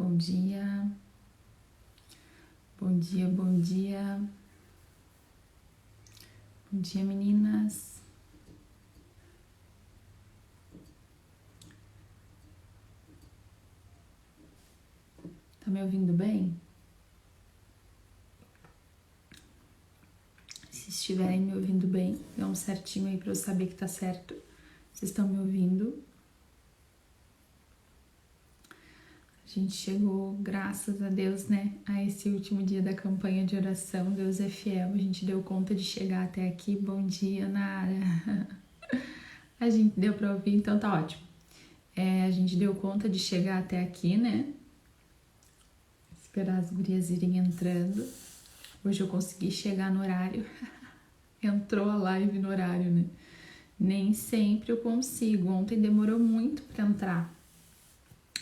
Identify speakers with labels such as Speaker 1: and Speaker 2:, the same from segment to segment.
Speaker 1: Bom dia, bom dia, bom dia, bom dia, meninas. Tá me ouvindo bem? Se estiverem me ouvindo bem, dê um certinho aí pra eu saber que tá certo. Vocês estão me ouvindo? A gente chegou, graças a Deus, né, a esse último dia da campanha de oração. Deus é fiel, a gente deu conta de chegar até aqui. Bom dia, Nara. A gente deu pra ouvir, então tá ótimo. A gente deu conta de chegar até aqui, né? Esperar as gurias irem entrando. Hoje eu consegui chegar no horário. Entrou a live no horário, né? Nem sempre eu consigo. Ontem demorou muito pra entrar.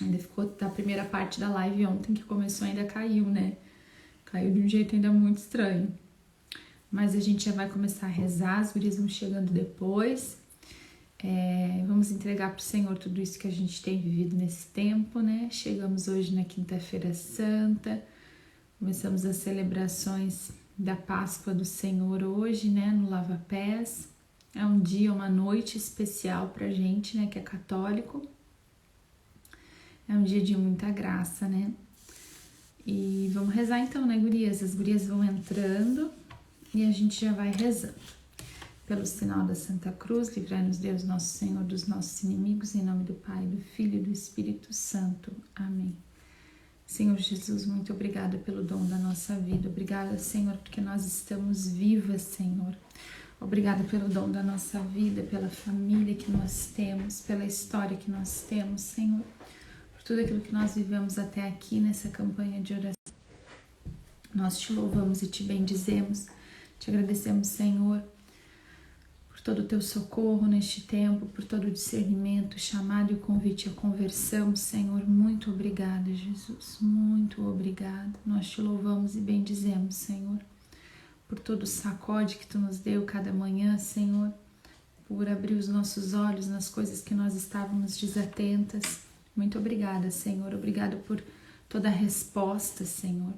Speaker 1: Ainda ficou da primeira parte da live ontem que começou, ainda caiu, né? Caiu de um jeito ainda muito estranho. Mas a gente já vai começar a rezar, as gurias vão chegando depois. Vamos entregar pro Senhor tudo isso que a gente tem vivido nesse tempo, né? Chegamos hoje na Quinta-feira Santa. Começamos as celebrações da Páscoa do Senhor hoje, né? No Lava Pés. É um dia, uma noite especial pra gente, né? Que é católico. É um dia de muita graça, né? E vamos rezar então, né, gurias? As gurias vão entrando e a gente já vai rezando. Pelo sinal da Santa Cruz, livrai-nos Deus, nosso Senhor, dos nossos inimigos, em nome do Pai, do Filho e do Espírito Santo. Amém. Senhor Jesus, muito obrigada pelo dom da nossa vida. Obrigada, Senhor, porque nós estamos vivas, Senhor. Obrigada pelo dom da nossa vida, pela família que nós temos, pela história que nós temos, Senhor. Tudo aquilo que nós vivemos até aqui nessa campanha de oração. Nós te louvamos e te bendizemos, te agradecemos, Senhor, por todo o teu socorro neste tempo, por todo o discernimento, o chamado e o convite à conversão, Senhor. Muito obrigada, Jesus, muito obrigada. Nós te louvamos e bendizemos, Senhor, por todo o sacode que tu nos deu cada manhã, Senhor, por abrir os nossos olhos nas coisas que nós estávamos desatentas. Muito obrigada, Senhor. Obrigada por toda a resposta, Senhor.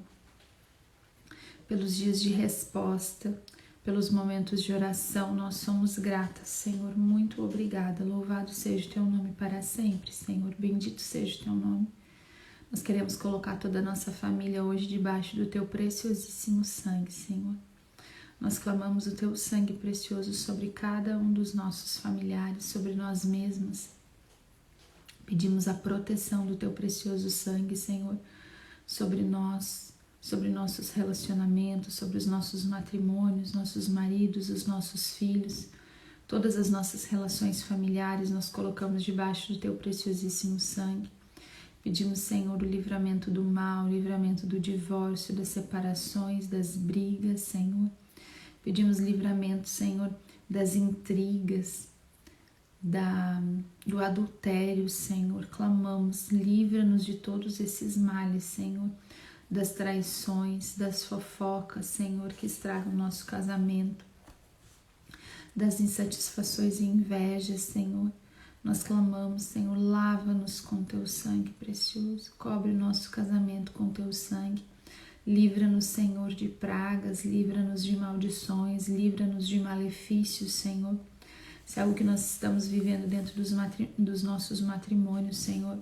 Speaker 1: Pelos dias de resposta, pelos momentos de oração, nós somos gratas, Senhor. Muito obrigada. Louvado seja o teu nome para sempre, Senhor. Bendito seja o teu nome. Nós queremos colocar toda a nossa família hoje debaixo do teu preciosíssimo sangue, Senhor. Nós clamamos o teu sangue precioso sobre cada um dos nossos familiares, sobre nós mesmos. Pedimos a proteção do teu precioso sangue, Senhor, sobre nós, sobre nossos relacionamentos, sobre os nossos matrimônios, nossos maridos, os nossos filhos, todas as nossas relações familiares nós colocamos debaixo do teu preciosíssimo sangue. Pedimos, Senhor, o livramento do mal, o livramento do divórcio, das separações, das brigas, Senhor. Pedimos livramento, Senhor, das intrigas, do adultério, Senhor. Clamamos, livra-nos de todos esses males, Senhor, das traições, das fofocas, Senhor, que estragam o nosso casamento, das insatisfações e invejas, Senhor. Nós clamamos, Senhor, lava-nos com teu sangue precioso, cobre o nosso casamento com teu sangue, livra-nos, Senhor, de pragas, livra-nos de maldições, livra-nos de malefícios, Senhor. Se é algo que nós estamos vivendo dentro dos nossos matrimônios, Senhor,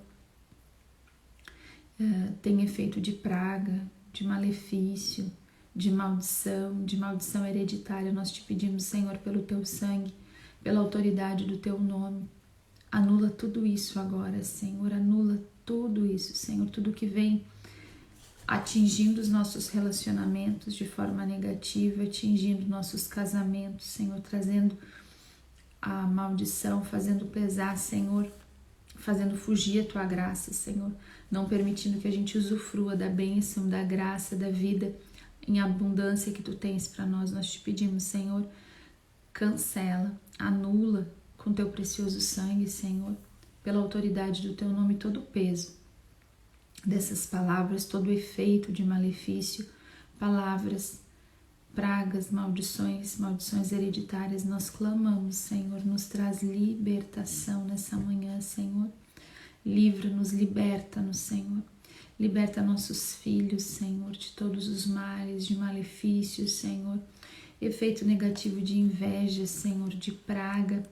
Speaker 1: tem efeito de praga, de malefício, de maldição hereditária, nós te pedimos, Senhor, pelo teu sangue, pela autoridade do teu nome, anula tudo isso agora, Senhor, anula tudo isso, Senhor, tudo que vem atingindo os nossos relacionamentos de forma negativa, atingindo nossos casamentos, Senhor, trazendo a maldição, fazendo pesar, Senhor, fazendo fugir a tua graça, Senhor, não permitindo que a gente usufrua da bênção, da graça, da vida em abundância que tu tens para nós. Nós te pedimos, Senhor, cancela, anula com teu precioso sangue, Senhor, pela autoridade do teu nome, todo o peso dessas palavras, todo o efeito de malefício, palavras, pragas, maldições hereditárias. Nós clamamos, Senhor, nos traz libertação nessa manhã, Senhor. Livra-nos, liberta-nos, Senhor. Liberta nossos filhos, Senhor, de todos os males, de malefícios, Senhor. Efeito negativo de inveja, Senhor, de praga.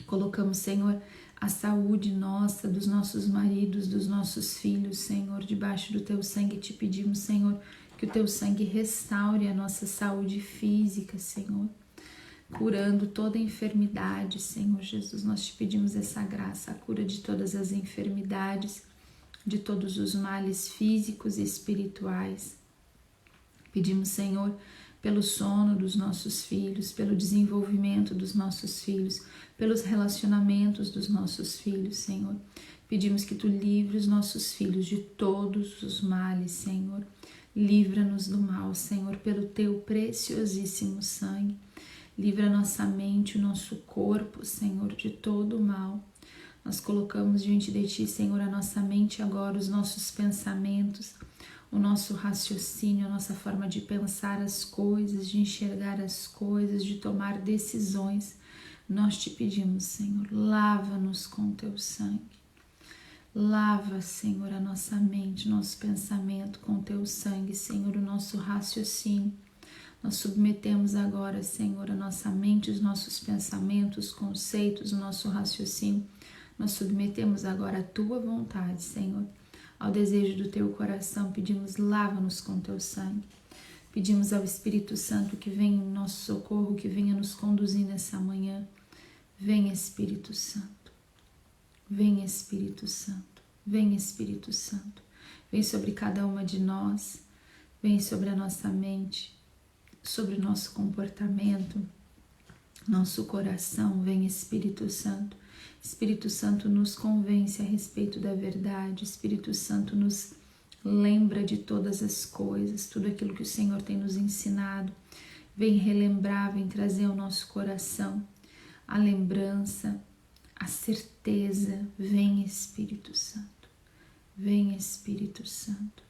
Speaker 1: Colocamos, Senhor, a saúde nossa, dos nossos maridos, dos nossos filhos, Senhor, debaixo do Teu sangue. Te pedimos, Senhor, que o Teu sangue restaure a nossa saúde física, Senhor, curando toda enfermidade, Senhor Jesus. Nós te pedimos essa graça, a cura de todas as enfermidades, de todos os males físicos e espirituais. Pedimos, Senhor, pelo sono dos nossos filhos, pelo desenvolvimento dos nossos filhos, pelos relacionamentos dos nossos filhos, Senhor. Pedimos que Tu livre os nossos filhos de todos os males, Senhor. Livra-nos do mal, Senhor, pelo Teu preciosíssimo sangue. Livra a nossa mente, o nosso corpo, Senhor, de todo o mal. Nós colocamos diante de Ti, Senhor, a nossa mente agora, os nossos pensamentos, o nosso raciocínio, a nossa forma de pensar as coisas, de enxergar as coisas, de tomar decisões. Nós Te pedimos, Senhor, lava-nos com Teu sangue. Lava, Senhor, a nossa mente, nosso pensamento com Teu sangue, Senhor, o nosso raciocínio. Nós submetemos agora, Senhor, a nossa mente, os nossos pensamentos, conceitos, o nosso raciocínio. Nós submetemos agora a Tua vontade, Senhor, ao desejo do Teu coração. Pedimos, lava-nos com Teu sangue. Pedimos ao Espírito Santo que venha em nosso socorro, que venha nos conduzir nessa manhã. Vem, Espírito Santo. Vem, Espírito Santo. Vem, Espírito Santo. Vem sobre cada uma de nós. Vem sobre a nossa mente, sobre o nosso comportamento, nosso coração. Vem, Espírito Santo. Espírito Santo nos convence a respeito da verdade. Espírito Santo nos lembra de todas as coisas, tudo aquilo que o Senhor tem nos ensinado. Vem relembrar, vem trazer ao nosso coração a lembrança, a certeza. Vem, Espírito Santo. Vem, Espírito Santo.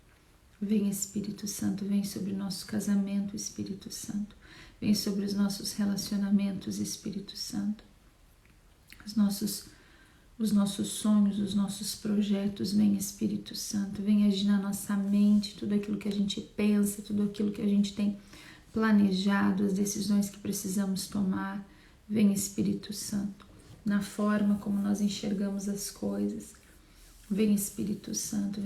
Speaker 1: Vem, Espírito Santo. Vem sobre o nosso casamento, Espírito Santo. Vem sobre os nossos relacionamentos, Espírito Santo. Os nossos sonhos, os nossos projetos. Vem, Espírito Santo. Vem agir na nossa mente, tudo aquilo que a gente pensa, tudo aquilo que a gente tem planejado, as decisões que precisamos tomar. Vem, Espírito Santo, na forma como nós enxergamos as coisas. Vem, Espírito Santo,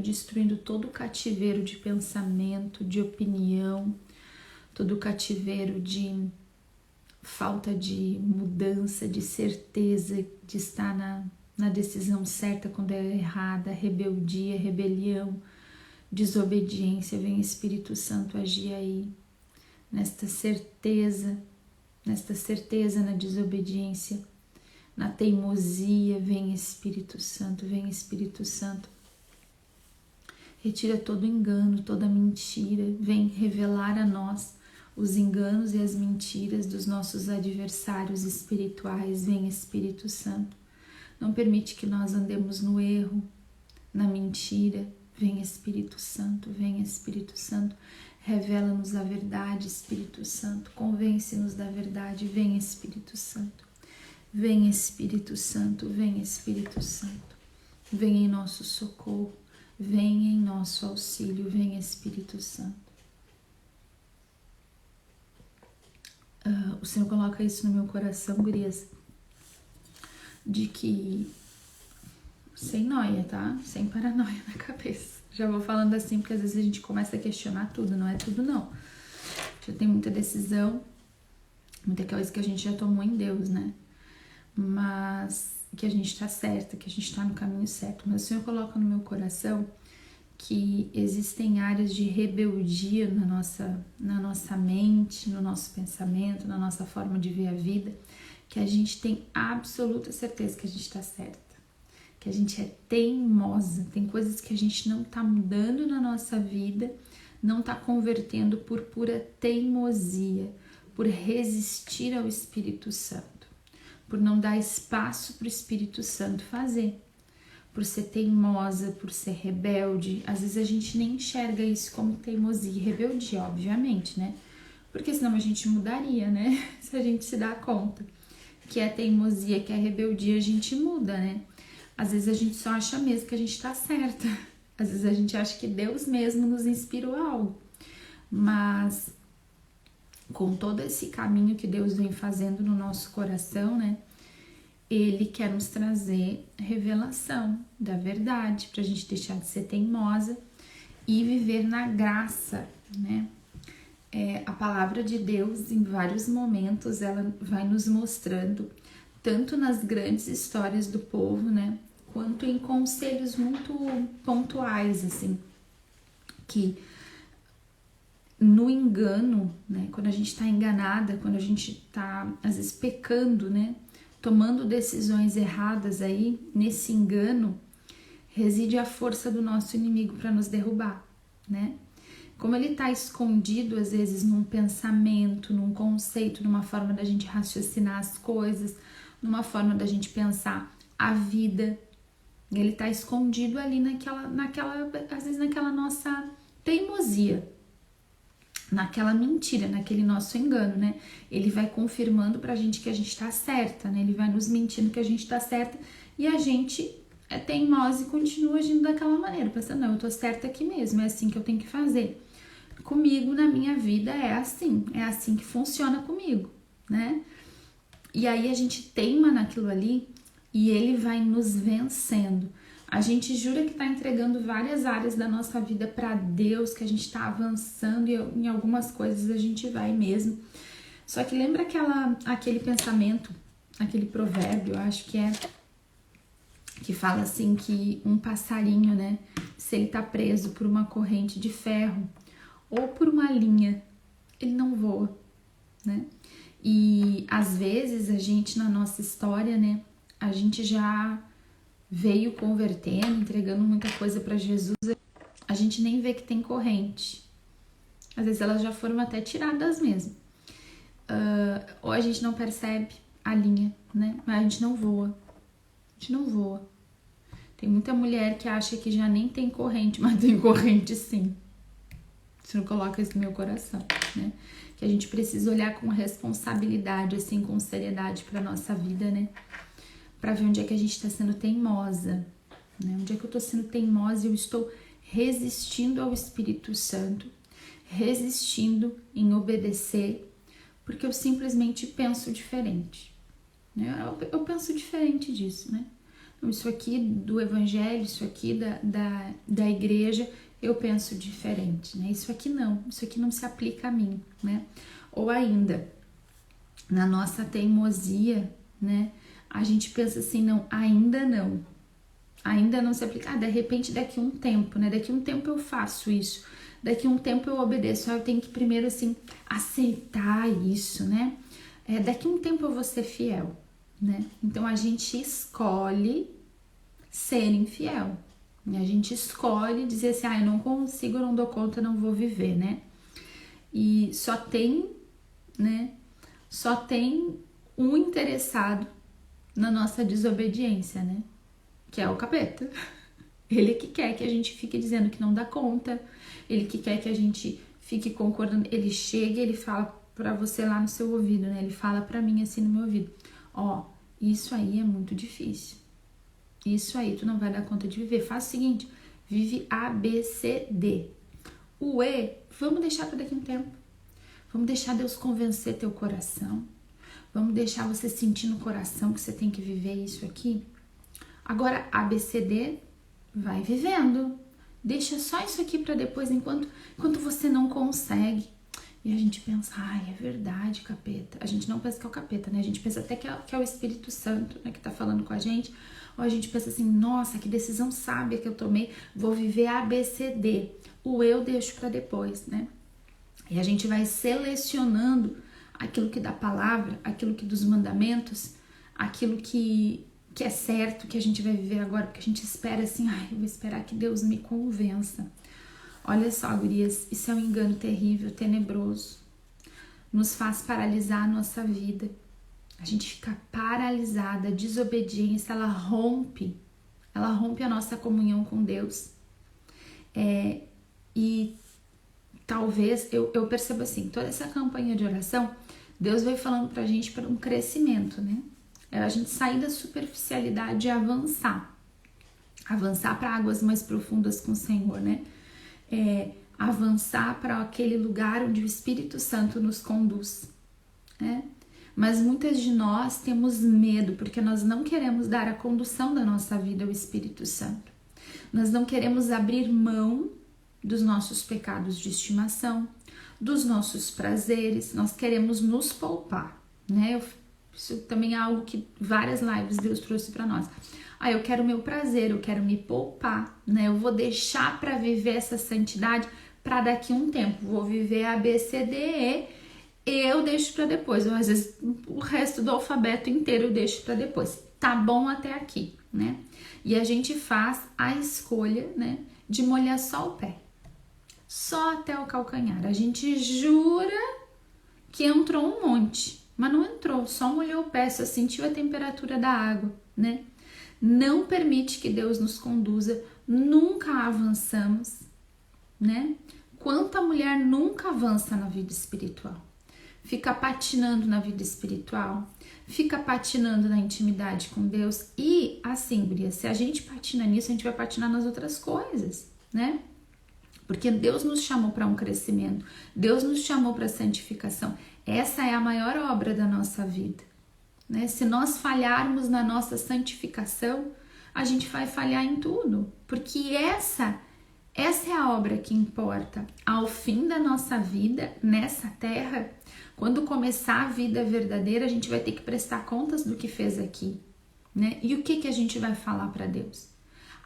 Speaker 1: destruindo todo o cativeiro de pensamento, de opinião, todo o cativeiro de falta de mudança, de certeza, de estar na decisão certa quando é errada, rebeldia, rebelião, desobediência. Vem, Espírito Santo, agir aí, nesta certeza na desobediência, na teimosia. Vem, Espírito Santo, vem, Espírito Santo. Retira todo engano, toda mentira. Vem revelar a nós os enganos e as mentiras dos nossos adversários espirituais. Vem, Espírito Santo. Não permite que nós andemos no erro, na mentira. Vem, Espírito Santo, vem, Espírito Santo. Revela-nos a verdade, Espírito Santo. Convence-nos da verdade. Vem, Espírito Santo. Vem, Espírito Santo, vem, Espírito Santo. Vem em nosso socorro. Vem em nosso auxílio. Vem, Espírito Santo. O Senhor coloca isso no meu coração, gurias, de que, sem noia, tá? Sem paranoia na cabeça. Já vou falando assim, porque às vezes a gente começa a questionar tudo, não é tudo não. Já tem muita decisão, muita coisa que a gente já tomou em Deus, né? Mas que a gente tá certa, que a gente tá no caminho certo. Mas o Senhor coloca no meu coração que existem áreas de rebeldia na nossa mente, no nosso pensamento, na nossa forma de ver a vida, que a gente tem absoluta certeza que a gente está certa, que a gente é teimosa. Tem coisas que a gente não está mudando na nossa vida, não está convertendo por pura teimosia, por resistir ao Espírito Santo, por não dar espaço para o Espírito Santo fazer. Por ser teimosa, por ser rebelde. Às vezes a gente nem enxerga isso como teimosia e rebeldia, obviamente, né? Porque senão a gente mudaria, né? Se a gente se dá conta que é teimosia, que é rebeldia, a gente muda, né? Às vezes a gente só acha mesmo que a gente tá certa. Às vezes a gente acha que Deus mesmo nos inspirou a algo. Mas com todo esse caminho que Deus vem fazendo no nosso coração, né? Ele quer nos trazer revelação da verdade, pra gente deixar de ser teimosa e viver na graça, né? A palavra de Deus, em vários momentos, ela vai nos mostrando, tanto nas grandes histórias do povo, né? Quanto em conselhos muito pontuais, assim, que no engano, né? Quando a gente tá enganada, quando a gente tá, às vezes, pecando, né? Tomando decisões erradas aí, nesse engano, reside a força do nosso inimigo para nos derrubar, né? Como ele está escondido, às vezes, num pensamento, num conceito, numa forma da gente raciocinar as coisas, numa forma da gente pensar a vida, ele está escondido ali às vezes naquela nossa teimosia, naquela mentira, naquele nosso engano, né? Ele vai confirmando pra gente que a gente tá certa, né? Ele vai nos mentindo que a gente tá certa e a gente é teimosa e continua agindo daquela maneira, pensando, não, eu tô certa aqui mesmo, é assim que eu tenho que fazer. Comigo, na minha vida, é assim que funciona comigo, né? E aí a gente teima naquilo ali e ele vai nos vencendo. A gente jura que está entregando várias áreas da nossa vida para Deus, que a gente está avançando e em algumas coisas a gente vai mesmo. Só que lembra aquele pensamento, aquele provérbio, eu acho que fala assim que um passarinho, né, se ele tá preso por uma corrente de ferro ou por uma linha, ele não voa, né? E às vezes a gente na nossa história, né, a gente já veio convertendo, entregando muita coisa para Jesus, a gente nem vê que tem corrente. Às vezes elas já foram até tiradas mesmo. Ou a gente não percebe a linha, né? Mas a gente não voa. A gente não voa. Tem muita mulher que acha que já nem tem corrente, mas tem corrente sim. Você não coloca isso no meu coração, né? Que a gente precisa olhar com responsabilidade, assim, com seriedade pra nossa vida, né? Pra ver onde é que a gente tá sendo teimosa, né? Onde é que eu tô sendo teimosa e eu estou resistindo ao Espírito Santo, resistindo em obedecer, porque eu simplesmente penso diferente, né? Eu penso diferente disso, né? Isso aqui do evangelho, isso aqui da igreja, eu penso diferente, né? Isso aqui não se aplica a mim, né? Ou ainda, na nossa teimosia, né? A gente pensa assim, não ainda não se aplica, de repente daqui um tempo, né? Daqui um tempo eu faço isso, daqui um tempo eu obedeço, eu tenho que primeiro, assim, aceitar isso, né? Daqui um tempo eu vou ser fiel, né? Então a gente escolhe ser infiel, né? A gente escolhe dizer assim, eu não consigo, eu não dou conta, eu não vou viver, né? E só tem um interessado na nossa desobediência, né? Que é o capeta. Ele que quer que a gente fique dizendo que não dá conta, ele que quer que a gente fique concordando, ele chega e ele fala pra você lá no seu ouvido, né? Ele fala pra mim assim no meu ouvido, isso aí é muito difícil, isso aí tu não vai dar conta de viver, faz o seguinte, vive A, B, C, D. O E, vamos deixar pra daqui a um tempo, vamos deixar Deus convencer teu coração, vamos deixar você sentir no coração que você tem que viver isso aqui. Agora, A, B, C, D, vai vivendo. Deixa só isso aqui para depois, enquanto você não consegue. E a gente pensa, é verdade, capeta. A gente não pensa que é o capeta, né? A gente pensa até que é o Espírito Santo, né, que tá falando com a gente. Ou a gente pensa assim, nossa, que decisão sábia que eu tomei. Vou viver A, B, C, D. O eu deixo para depois, né? E a gente vai selecionando aquilo que da palavra, aquilo que dos mandamentos, aquilo que é certo, que a gente vai viver agora, porque a gente espera assim, eu vou esperar que Deus me convença. Olha só, gurias, isso é um engano terrível, tenebroso. Nos faz paralisar a nossa vida. A gente fica paralisada, a desobediência, ela rompe a nossa comunhão com Deus. E talvez, eu percebo assim, toda essa campanha de oração, Deus vai falando pra gente para um crescimento, né? A gente sair da superficialidade e avançar, avançar para águas mais profundas com o Senhor, né? Avançar para aquele lugar onde o Espírito Santo nos conduz, né? Mas muitas de nós temos medo porque nós não queremos dar a condução da nossa vida ao Espírito Santo. Nós não queremos abrir mão dos nossos pecados de estimação, dos nossos prazeres, nós queremos nos poupar, né? Isso também é algo que várias lives Deus trouxe para nós. Eu quero o meu prazer, eu quero me poupar, né? Eu vou deixar para viver essa santidade para daqui a um tempo. Vou viver A, B, C, D, E, eu deixo para depois. Ou às vezes o resto do alfabeto inteiro eu deixo para depois. Tá bom até aqui, né? E a gente faz a escolha, né, de molhar só o pé. Só até o calcanhar. A gente jura que entrou um monte, mas não entrou, só molhou o pé, só sentiu a temperatura da água, né? Não permite que Deus nos conduza, nunca avançamos, né? Quanta mulher nunca avança na vida espiritual? Fica patinando na vida espiritual, fica patinando na intimidade com Deus e assim, guria, se a gente patina nisso, a gente vai patinar nas outras coisas, né? Porque Deus nos chamou para um crescimento, Deus nos chamou para santificação. Essa é a maior obra da nossa vida, né? Se nós falharmos na nossa santificação, a gente vai falhar em tudo, porque essa é a obra que importa. Ao fim da nossa vida nessa terra, quando começar a vida verdadeira, a gente vai ter que prestar contas do que fez aqui, né? E o que a gente vai falar para Deus?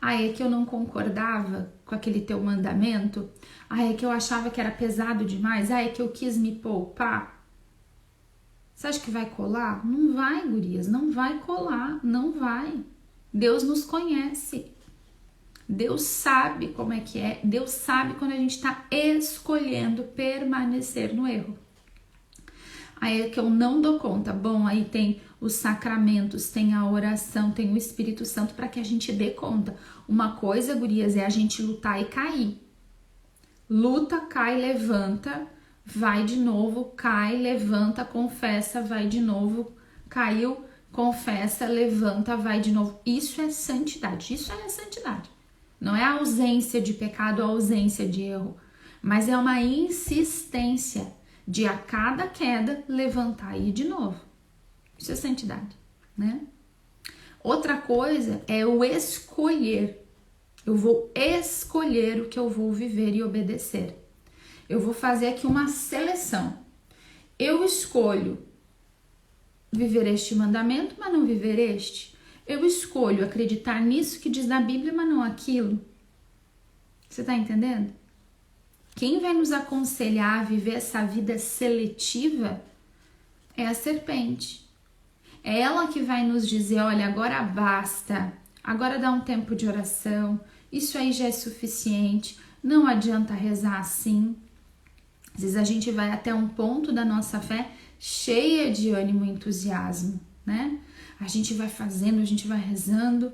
Speaker 1: É que eu não concordava com aquele teu mandamento? É que eu achava que era pesado demais? É que eu quis me poupar? Você acha que vai colar? Não vai, gurias, não vai colar, não vai. Deus nos conhece. Deus sabe como é que é. Deus sabe quando a gente está escolhendo permanecer no erro. Aí é que eu não dou conta. Bom, aí tem os sacramentos, tem a oração, tem o Espírito Santo para que a gente dê conta. Uma coisa, gurias, é a gente lutar e cair. Luta, cai, levanta, vai de novo, cai, levanta, confessa, vai de novo, caiu, confessa, levanta, vai de novo. Isso é santidade, isso é santidade. Não é a ausência de pecado, a ausência de erro, mas é uma insistência de a cada queda levantar e ir de novo. Isso é santidade, né? Outra coisa é o escolher. Eu vou escolher o que eu vou viver e obedecer. Eu vou fazer aqui uma seleção. Eu escolho viver este mandamento, mas não viver este. Eu escolho acreditar nisso que diz na Bíblia, mas não aquilo. Você tá entendendo? Quem vai nos aconselhar a viver essa vida seletiva é a serpente. É ela que vai nos dizer, olha, agora basta, agora dá um tempo de oração, isso aí já é suficiente, não adianta rezar assim. Às vezes a gente vai até um ponto da nossa fé cheia de ânimo e entusiasmo, né? A gente vai fazendo, a gente vai rezando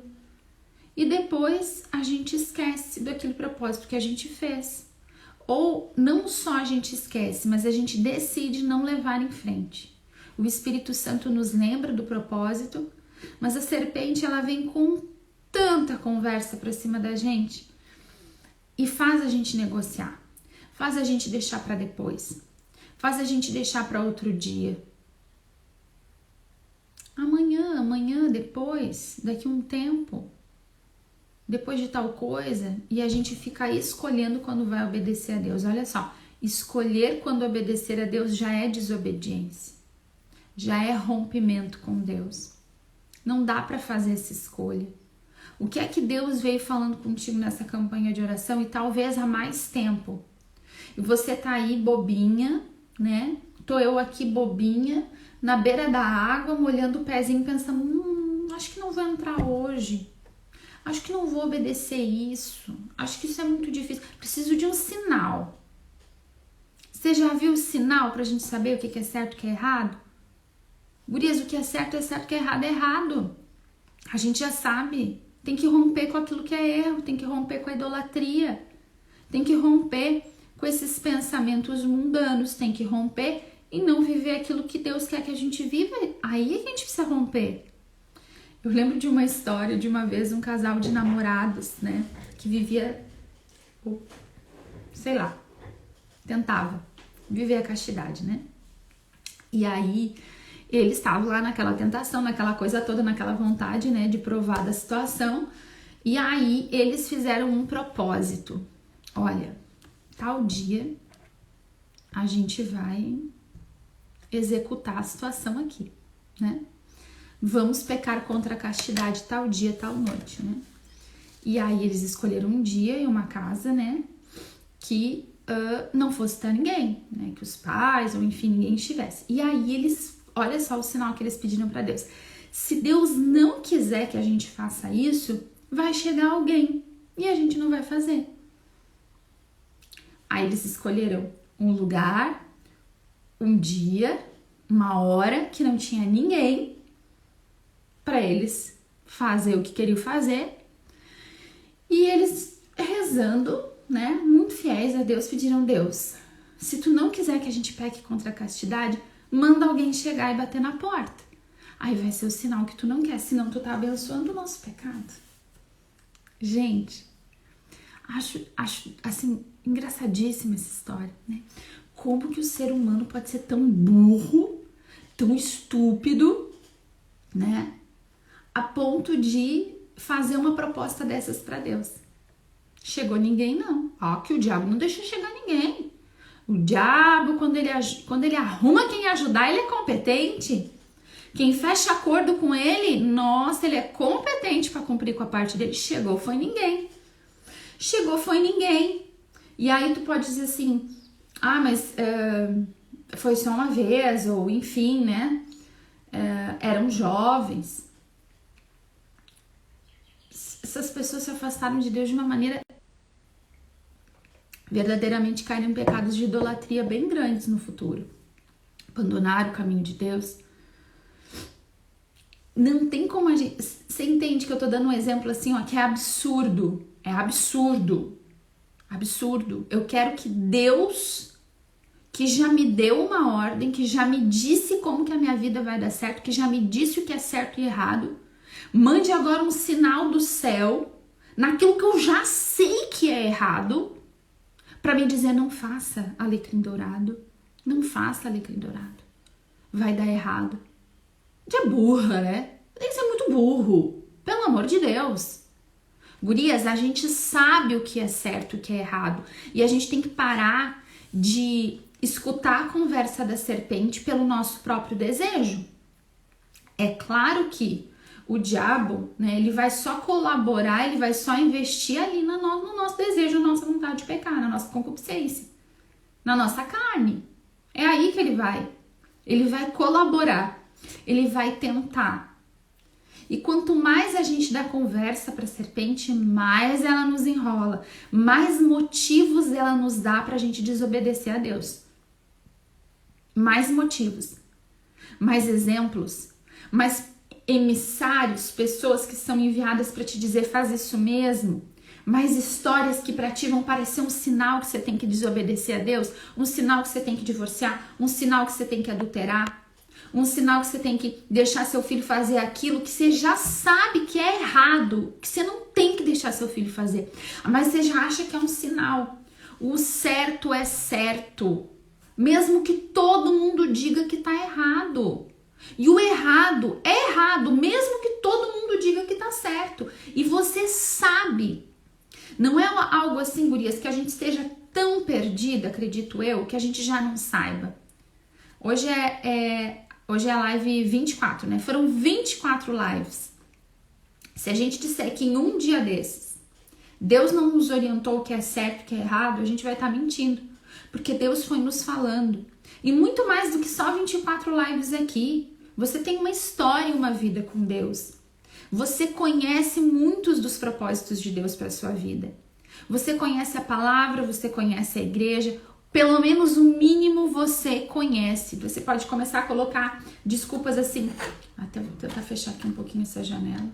Speaker 1: e depois a gente esquece daquele propósito que a gente fez. Ou não só a gente esquece, mas a gente decide não levar em frente. O Espírito Santo nos lembra do propósito, mas a serpente ela vem com tanta conversa pra cima da gente e faz a gente negociar, faz a gente deixar para depois, faz a gente deixar para outro dia. Amanhã, depois, daqui a um tempo, depois de tal coisa, e a gente fica escolhendo quando vai obedecer a Deus. Olha só, escolher quando obedecer a Deus já é desobediência, já é rompimento com Deus. Não dá para fazer essa escolha. O que é que Deus veio falando contigo nessa campanha de oração e talvez há mais tempo? E você tá aí bobinha, né? Tô eu aqui bobinha, na beira da água, molhando o pezinho, pensando, acho que não vou entrar hoje. Acho que não vou obedecer isso. Acho que isso é muito difícil. Preciso de um sinal. Você já viu o sinal pra gente saber o que é certo e o que é errado? Gurias, o que é certo, o que é errado. A gente já sabe. Tem que romper com aquilo que é erro. Tem que romper com a idolatria. Tem que romper com esses pensamentos mundanos. Tem que romper e não viver aquilo que Deus quer que a gente viva. Aí a gente precisa romper. Eu lembro de uma história de uma vez um casal de namorados, né? Que vivia, sei lá, tentava viver a castidade, né? E aí eles estavam lá naquela tentação, naquela coisa toda, naquela vontade, né, de provar da situação. E aí eles fizeram um propósito. Olha, tal dia a gente vai executar a situação aqui, né? Vamos pecar contra a castidade tal dia, tal noite, né? E aí eles escolheram um dia e uma casa, né, que não fosse ter ninguém, né, que os pais ou enfim ninguém estivesse. E aí eles, olha só o sinal que eles pediram para Deus. Se Deus não quiser que a gente faça isso, vai chegar alguém e a gente não vai fazer. Aí eles escolheram um lugar, um dia, uma hora que não tinha ninguém para eles fazer o que queriam fazer. E eles rezando, né, muito fiéis a Deus, pediram: Deus, se tu não quiser que a gente peque contra a castidade, manda alguém chegar e bater na porta. Aí vai ser o sinal que tu não quer, senão tu tá abençoando o nosso pecado. Gente, acho assim, engraçadíssima essa história, né? Como que o ser humano pode ser tão burro, tão estúpido, né? A ponto de fazer uma proposta dessas para Deus. Chegou ninguém, não. Ó, que o diabo não deixa chegar ninguém. O diabo, quando ele arruma quem ajudar, ele é competente. Quem fecha acordo com ele, nossa, ele é competente para cumprir com a parte dele. Chegou, foi ninguém. Chegou, foi ninguém. E aí tu pode dizer assim, mas foi só uma vez, ou enfim, né? Eram jovens. Essas pessoas se afastaram de Deus de uma maneira, verdadeiramente caíram em pecados de idolatria bem grandes no futuro. Abandonaram o caminho de Deus. Não tem como a gente... Você entende que eu tô dando um exemplo assim, ó, que é absurdo. É absurdo. Absurdo. Eu quero que Deus, que já me deu uma ordem, que já me disse como que a minha vida vai dar certo, que já me disse o que é certo e errado, mande agora um sinal do céu naquilo que eu já sei que é errado, para me dizer: não faça alecrim dourado, não faça alecrim dourado, vai dar errado. De burra, né? Tem que ser muito burro, pelo amor de Deus. Gurias, a gente sabe o que é certo e o que é errado, e a gente tem que parar de escutar a conversa da serpente pelo nosso próprio desejo. É claro que o diabo, né, ele vai só colaborar, ele vai só investir ali no nosso desejo, na nossa vontade de pecar, na nossa concupiscência, na nossa carne. É aí que ele vai colaborar, ele vai tentar. E quanto mais a gente dá conversa para a serpente, mais ela nos enrola, mais motivos ela nos dá para a gente desobedecer a Deus. Mais motivos, mais exemplos, mais emissários, pessoas que são enviadas para te dizer: faz isso mesmo. Mais histórias que para ti vão parecer um sinal que você tem que desobedecer a Deus, um sinal que você tem que divorciar, um sinal que você tem que adulterar, um sinal que você tem que deixar seu filho fazer aquilo que você já sabe que é errado, que você não tem que deixar seu filho fazer, mas você já acha que é um sinal. O certo é certo, mesmo que todo mundo diga que tá errado. E o errado é errado, mesmo que todo mundo diga que tá certo. E você sabe. Não é algo assim, gurias, que a gente esteja tão perdida, acredito eu, que a gente já não saiba. Hoje é a live 24, né? Foram 24 lives. Se a gente disser que em um dia desses Deus não nos orientou o que é certo e o que é errado, a gente vai estar mentindo. Porque Deus foi nos falando. E muito mais do que só 24 lives aqui. Você tem uma história e uma vida com Deus. Você conhece muitos dos propósitos de Deus para a sua vida. Você conhece a palavra, você conhece a igreja. Pelo menos o mínimo você conhece. Você pode começar a colocar desculpas assim. Até vou tentar fechar aqui um pouquinho essa janela.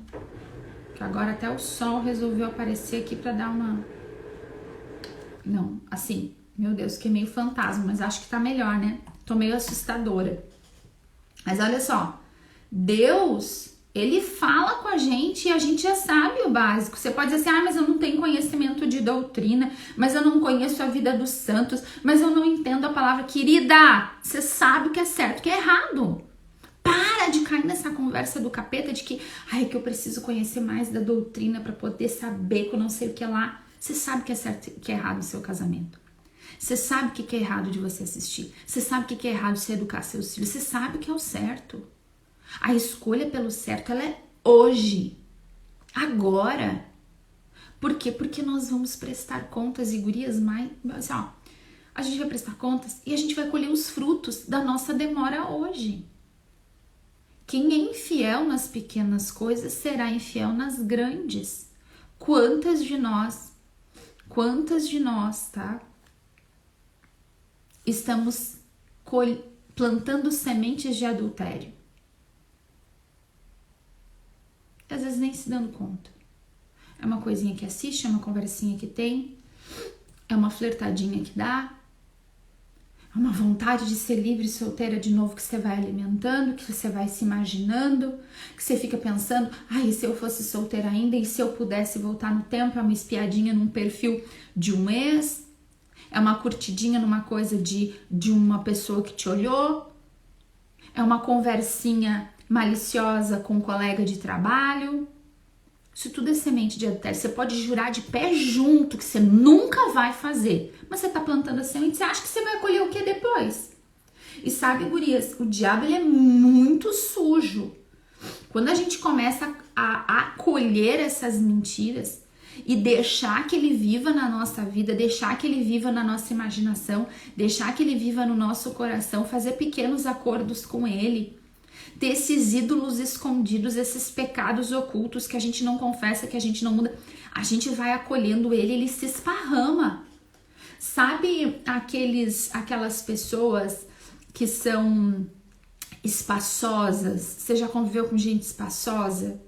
Speaker 1: Que agora até o sol resolveu aparecer aqui para dar uma... Não, assim, meu Deus, que é meio fantasma, mas acho que tá melhor, né? Tô meio assustadora. Mas olha só, Deus Ele fala com a gente e a gente já sabe o básico. Você pode dizer assim, mas eu não tenho conhecimento de doutrina, mas eu não conheço a vida dos santos, mas eu não entendo a palavra. Querida, você sabe o que é certo e o que é errado. Para de cair nessa conversa do capeta de que, que eu preciso conhecer mais da doutrina para poder saber que eu não sei o que é lá. Você sabe o que é certo e o que é errado no seu casamento. Você sabe o que é errado de você assistir. Você sabe o que é errado de você educar seus filhos. Você sabe o que é o certo. A escolha pelo certo, ela é hoje. Agora. Por quê? Porque nós vamos prestar contas e gurias mais... Assim, a gente vai prestar contas e a gente vai colher os frutos da nossa demora hoje. Quem é infiel nas pequenas coisas será infiel nas grandes. Quantas de nós, tá? Estamos plantando sementes de adultério. Às vezes nem se dando conta. É uma coisinha que assiste, é uma conversinha que tem, é uma flertadinha que dá, é uma vontade de ser livre e solteira de novo que você vai alimentando, que você vai se imaginando, que você fica pensando, e se eu fosse solteira ainda, e se eu pudesse voltar no tempo, é uma espiadinha num perfil de um ex, é uma curtidinha numa coisa de uma pessoa que te olhou, é uma conversinha maliciosa com um colega de trabalho. Isso tudo é semente de adultério. Você pode jurar de pé junto que você nunca vai fazer, mas você tá plantando a semente, você acha que você vai colher o que depois? E sabe, gurias, o diabo ele é muito sujo. Quando a gente começa a acolher essas mentiras e deixar que ele viva na nossa vida, deixar que ele viva na nossa imaginação, deixar que ele viva no nosso coração, fazer pequenos acordos com ele, ter esses ídolos escondidos, esses pecados ocultos que a gente não confessa, que a gente não muda, a gente vai acolhendo ele se esparrama. Sabe aquelas pessoas que são espaçosas? Você já conviveu com gente espaçosa?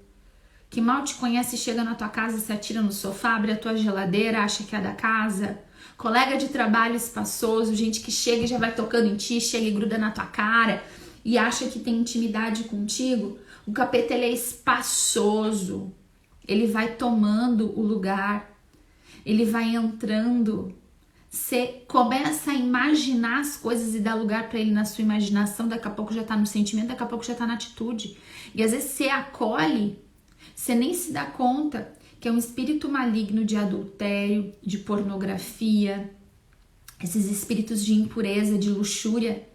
Speaker 1: Que mal te conhece, chega na tua casa, se atira no sofá, abre a tua geladeira, acha que é da casa? Colega de trabalho espaçoso, gente que chega e já vai tocando em ti, chega e gruda na tua cara e acha que tem intimidade contigo. O capeta, ele é espaçoso, ele vai tomando o lugar, ele vai entrando. Você começa a imaginar as coisas e dar lugar para ele na sua imaginação, daqui a pouco já tá no sentimento, daqui a pouco já tá na atitude. E às vezes você acolhe, você nem se dá conta que é um espírito maligno de adultério, de pornografia, esses espíritos de impureza, de luxúria.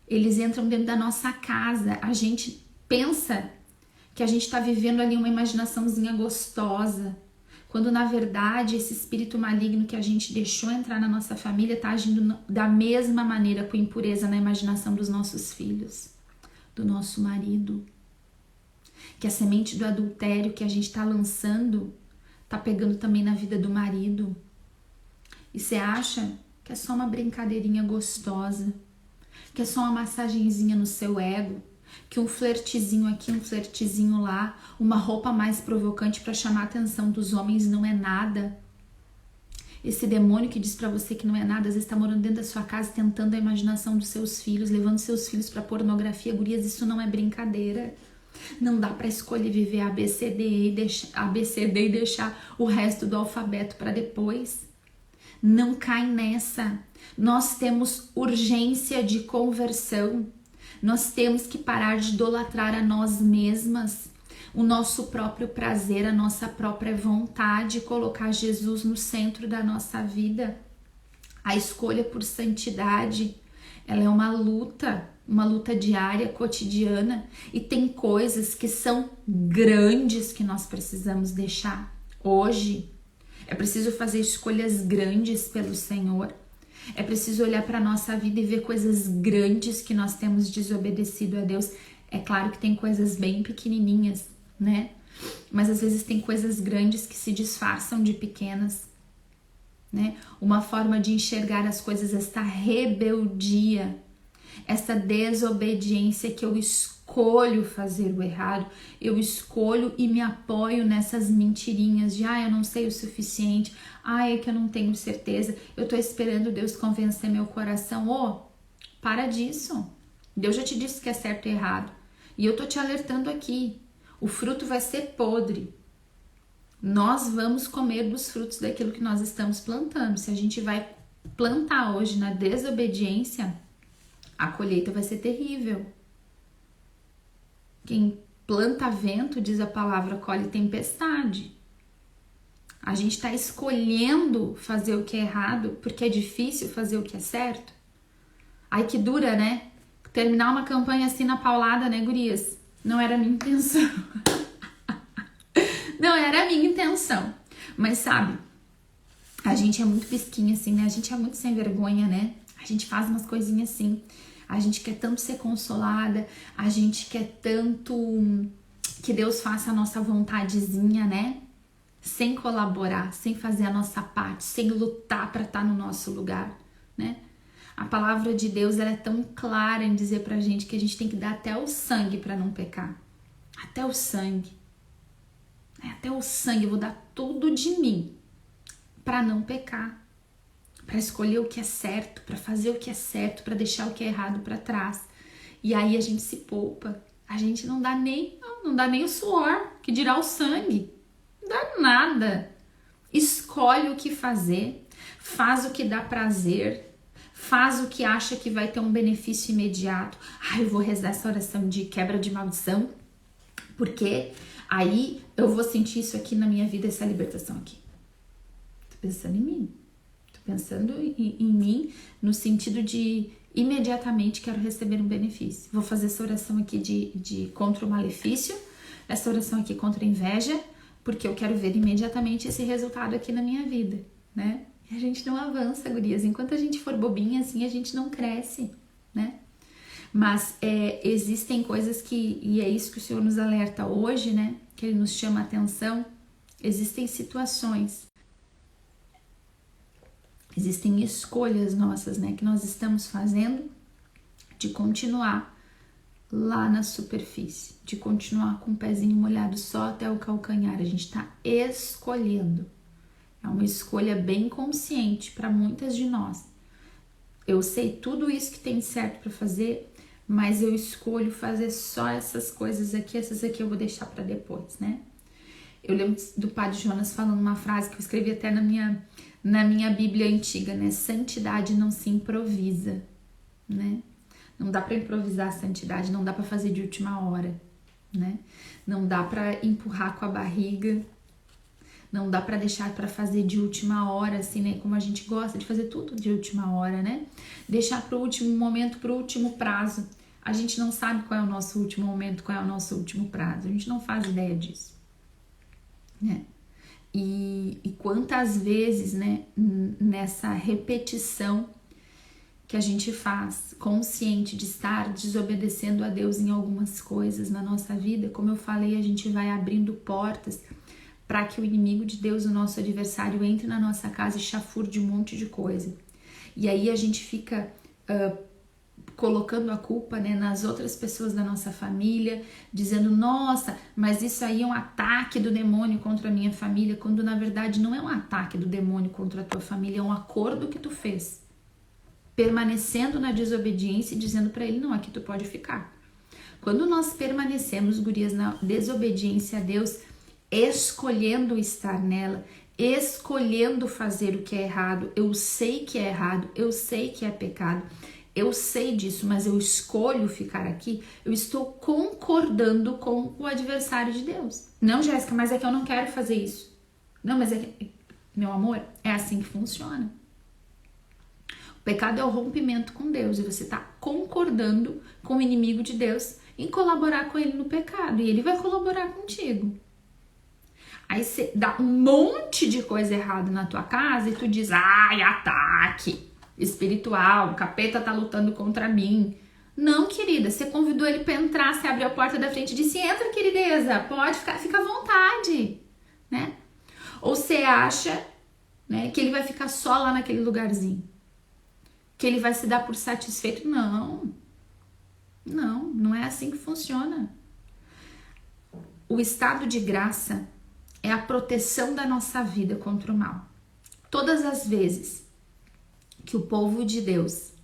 Speaker 1: Eles entram dentro da nossa casa, a gente pensa que a gente está vivendo ali uma imaginaçãozinha gostosa, quando na verdade esse espírito maligno que a gente deixou entrar na nossa família está agindo da mesma maneira com impureza na imaginação dos nossos filhos, do nosso marido. Que a semente do adultério que a gente está lançando está pegando também na vida do marido. E você acha que é só uma brincadeirinha gostosa, que é só uma massagenzinha no seu ego, que um flertezinho aqui, um flertezinho lá, uma roupa mais provocante para chamar a atenção dos homens não é nada. Esse demônio que diz para você que não é nada, às vezes está morando dentro da sua casa, tentando a imaginação dos seus filhos, levando seus filhos para pornografia. Gurias, isso não é brincadeira. Não dá para escolher viver ABCD e deixar o resto do alfabeto para depois. Não cai nessa. Nós temos urgência de conversão. Nós temos que parar de idolatrar a nós mesmas, o nosso próprio prazer, a nossa própria vontade, colocar Jesus no centro da nossa vida. A escolha por santidade, ela é uma luta diária, cotidiana, e tem coisas que são grandes que nós precisamos deixar hoje. É preciso fazer escolhas grandes pelo Senhor. É preciso olhar para a nossa vida e ver coisas grandes que nós temos desobedecido a Deus. É claro que tem coisas bem pequenininhas, né? Mas às vezes tem coisas grandes que se disfarçam de pequenas, né? Uma forma de enxergar as coisas, esta rebeldia, essa desobediência que eu escolho fazer o errado, eu escolho e me apoio nessas mentirinhas de eu não sei o suficiente, é que eu não tenho certeza, eu tô esperando Deus convencer meu coração. Para disso. Deus já te disse que é certo e errado. E eu tô te alertando aqui. O fruto vai ser podre. Nós vamos comer dos frutos daquilo que nós estamos plantando. Se a gente vai plantar hoje na desobediência, a colheita vai ser terrível. Quem planta vento, diz a palavra, colhe tempestade. A gente está escolhendo fazer o que é errado porque é difícil fazer o que é certo. Ai, que dura, né? Terminar uma campanha assim na paulada, né, gurias? Não era a minha intenção. Não era a minha intenção. Mas sabe, a gente é muito pisquinha assim, né? A gente é muito sem vergonha, né? A gente faz umas coisinhas assim. A gente quer tanto ser consolada. A gente quer tanto que Deus faça a nossa vontadezinha, né? Sem colaborar, sem fazer a nossa parte, sem lutar para estar no nosso lugar, né? A palavra de Deus, ela é tão clara em dizer pra gente que a gente tem que dar até o sangue para não pecar. Até o sangue. Até o sangue, eu vou dar tudo de mim para não pecar, para escolher o que é certo, para fazer o que é certo, para deixar o que é errado para trás. E aí a gente se poupa, a gente não dá nem o suor, que dirá o sangue, não dá nada. Escolhe o que fazer, faz o que dá prazer, faz o que acha que vai ter um benefício imediato. Eu vou rezar essa oração de quebra de maldição, porque aí eu vou sentir isso aqui na minha vida, essa libertação aqui. Tô pensando em mim. Tô pensando em mim no sentido de imediatamente quero receber um benefício. Vou fazer essa oração aqui de contra o malefício, essa oração aqui contra a inveja, porque eu quero ver imediatamente esse resultado aqui na minha vida, né? E a gente não avança, gurias. Enquanto a gente for bobinha assim, a gente não cresce, né? Mas existem coisas que, e é isso que o Senhor nos alerta hoje, né? Que Ele nos chama a atenção. Existem situações, existem escolhas nossas, né? Que nós estamos fazendo de continuar lá na superfície, de continuar com o pezinho molhado só até o calcanhar. A gente está escolhendo. É uma escolha bem consciente para muitas de nós. Eu sei tudo isso que tem certo para fazer, mas eu escolho fazer só essas coisas aqui, essas aqui eu vou deixar para depois, né? Eu lembro do Padre Jonas falando uma frase que eu escrevi até na minha Bíblia antiga, né? Santidade não se improvisa, né? Não dá para improvisar a santidade, não dá para fazer de última hora, né? Não dá para empurrar com a barriga, não dá para deixar para fazer de última hora, assim, né? Como a gente gosta de fazer tudo de última hora, né? Deixar para o último momento, para o último prazo. A gente não sabe qual é o nosso último momento, qual é o nosso último prazo. A gente não faz ideia disso, né? E quantas vezes, né? Nessa repetição que a gente faz, consciente de estar desobedecendo a Deus em algumas coisas na nossa vida, como eu falei, a gente vai abrindo portas para que o inimigo de Deus, o nosso adversário, entre na nossa casa e chafurde um monte de coisa. E aí a gente fica colocando a culpa, né, nas outras pessoas da nossa família, dizendo, nossa, mas isso aí é um ataque do demônio contra a minha família, quando na verdade não é um ataque do demônio contra a tua família, é um acordo que tu fez, permanecendo na desobediência e dizendo para ele, não, aqui tu pode ficar. Quando nós permanecemos, gurias, na desobediência a Deus, escolhendo estar nela, escolhendo fazer o que é errado, eu sei que é errado, eu sei que é pecado, eu sei disso, mas eu escolho ficar aqui, eu estou concordando com o adversário de Deus. Não, Jéssica, mas é que eu não quero fazer isso. Não, mas é que, meu amor, é assim que funciona. O pecado é o rompimento com Deus e você está concordando com o inimigo de Deus em colaborar com ele no pecado e ele vai colaborar contigo. Aí você dá um monte de coisa errada na tua casa e tu diz, ai, ataque espiritual, o capeta tá lutando contra mim. Não, querida, você convidou ele para entrar, você abriu a porta da frente e disse, entra, querideza, pode ficar, fica à vontade, né? Ou você acha, né, que ele vai ficar só lá naquele lugarzinho, que ele vai se dar por satisfeito. Não é assim que funciona. O estado de graça é a proteção da nossa vida contra o mal. Todas as vezes que o povo de Deus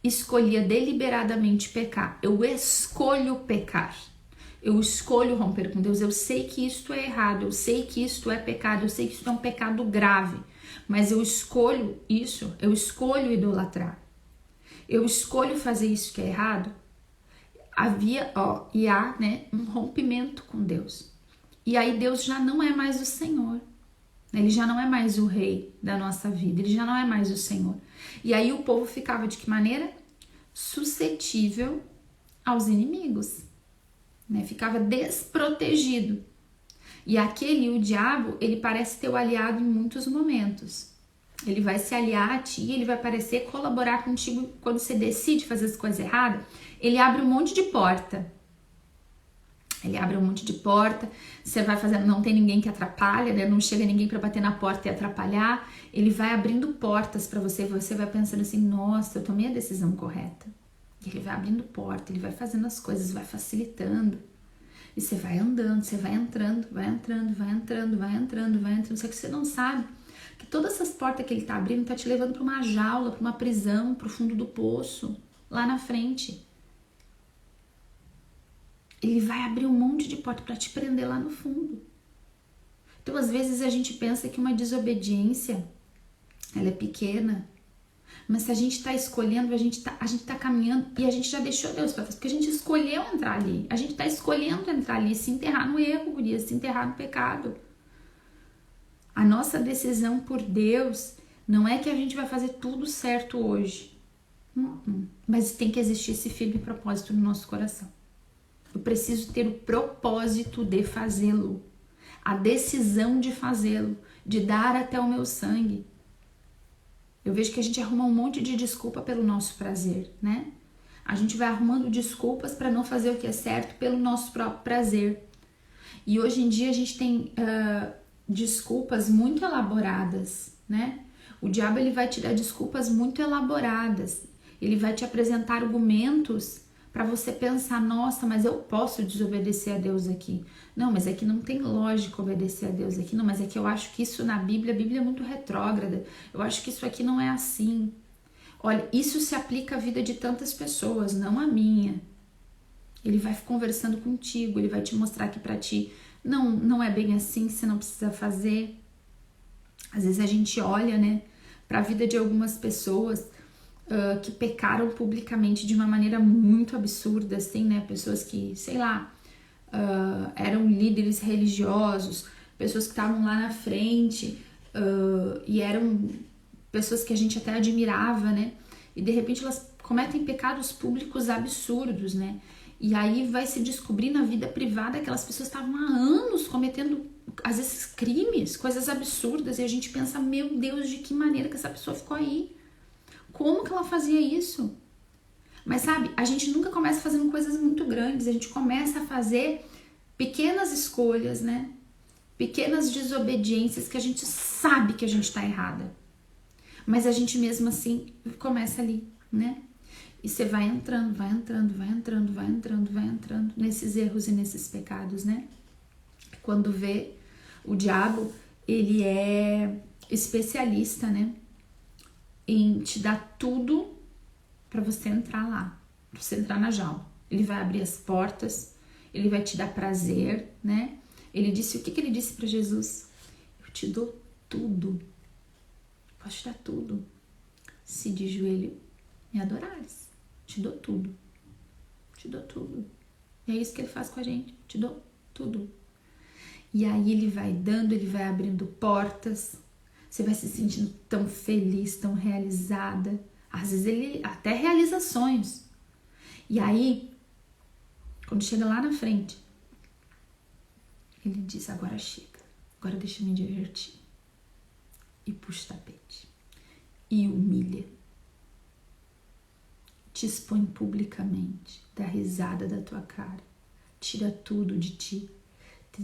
Speaker 1: escolhia deliberadamente pecar, eu escolho pecar, Eu escolho romper com Deus. Eu sei que isto é errado, eu sei que isto é pecado, eu sei que isto é um pecado grave, mas eu escolho isso, eu escolho idolatrar. Eu escolho fazer isso que é errado. Há, né, um rompimento com Deus. E aí Deus já não é mais o Senhor. Ele já não é mais o rei da nossa vida, ele já não é mais o Senhor. E aí o povo ficava de que maneira? Suscetível aos inimigos, né? Ficava desprotegido. E o diabo, ele parece teu aliado em muitos momentos. Ele vai se aliar a ti, ele vai parecer colaborar contigo quando você decide fazer as coisas erradas. Ele abre um monte de porta. Você vai fazendo, não tem ninguém que atrapalha, né? Não chega ninguém para bater na porta e atrapalhar. Ele vai abrindo portas para você, você vai pensando assim, nossa, eu tomei a decisão correta. Ele vai abrindo porta, ele vai fazendo as coisas, vai facilitando. E você vai andando, você vai entrando, só que você não sabe que todas essas portas que ele tá abrindo tá te levando para uma jaula, para uma prisão, para o fundo do poço, lá na frente. Ele vai abrir um monte de porta para te prender lá no fundo. Então, às vezes, a gente pensa que uma desobediência, ela é pequena. Mas se a gente tá escolhendo, a gente tá caminhando e a gente já deixou Deus para trás. Porque a gente escolheu entrar ali. A gente tá escolhendo entrar ali, se enterrar no erro, guria, se enterrar no pecado. A nossa decisão por Deus não é que a gente vai fazer tudo certo hoje. Mas tem que existir esse firme propósito no nosso coração. Eu preciso ter o propósito de fazê-lo, a decisão de fazê-lo, de dar até o meu sangue. Eu vejo que a gente arruma um monte de desculpa pelo nosso prazer, né? A gente vai arrumando desculpas para não fazer o que é certo pelo nosso próprio prazer. E hoje em dia a gente tem desculpas muito elaboradas, né? O diabo, ele vai te dar desculpas muito elaboradas. Ele vai te apresentar argumentos para você pensar, nossa, mas eu posso desobedecer a Deus aqui. Não, mas é que não tem lógica obedecer a Deus aqui. Não, mas é que eu acho que isso na Bíblia, a Bíblia é muito retrógrada. Eu acho que isso aqui não é assim. Olha, isso se aplica à vida de tantas pessoas, não à minha. Ele vai conversando contigo, ele vai te mostrar que para ti não é bem assim, você não precisa fazer. Às vezes a gente olha, né, para a vida de algumas pessoas que pecaram publicamente de uma maneira muito absurda, assim, né? Pessoas que, sei lá, eram líderes religiosos, pessoas que estavam lá na frente e eram pessoas que a gente até admirava, né? E de repente elas cometem pecados públicos absurdos, né? E aí vai se descobrir na vida privada que aquelas pessoas estavam há anos cometendo, às vezes, crimes, coisas absurdas, e a gente pensa, meu Deus, de que maneira que essa pessoa ficou aí? Como que ela fazia isso? Mas sabe, a gente nunca começa fazendo coisas muito grandes, a gente começa a fazer pequenas escolhas, né? Pequenas desobediências que a gente sabe que a gente tá errada. Mas a gente mesmo assim começa ali, né? E você vai entrando nesses erros e nesses pecados, né? Quando vê, o diabo, ele é especialista, né? Em te dar tudo para você entrar lá, para você entrar na jaula. Ele vai abrir as portas, ele vai te dar prazer, né? Ele disse, o que ele disse para Jesus? Eu te dou tudo, posso te dar tudo, se de joelho me adorares, te dou tudo, te dou tudo. E é isso que ele faz com a gente, te dou tudo. E aí ele vai dando, ele vai abrindo portas. Você vai se sentindo tão feliz, tão realizada. Às vezes ele até realiza sonhos. E aí, quando chega lá na frente, ele diz, agora chega. Agora deixa eu me divertir. E puxa o tapete. E humilha. Te expõe publicamente. Dá risada da tua cara. Tira tudo de ti.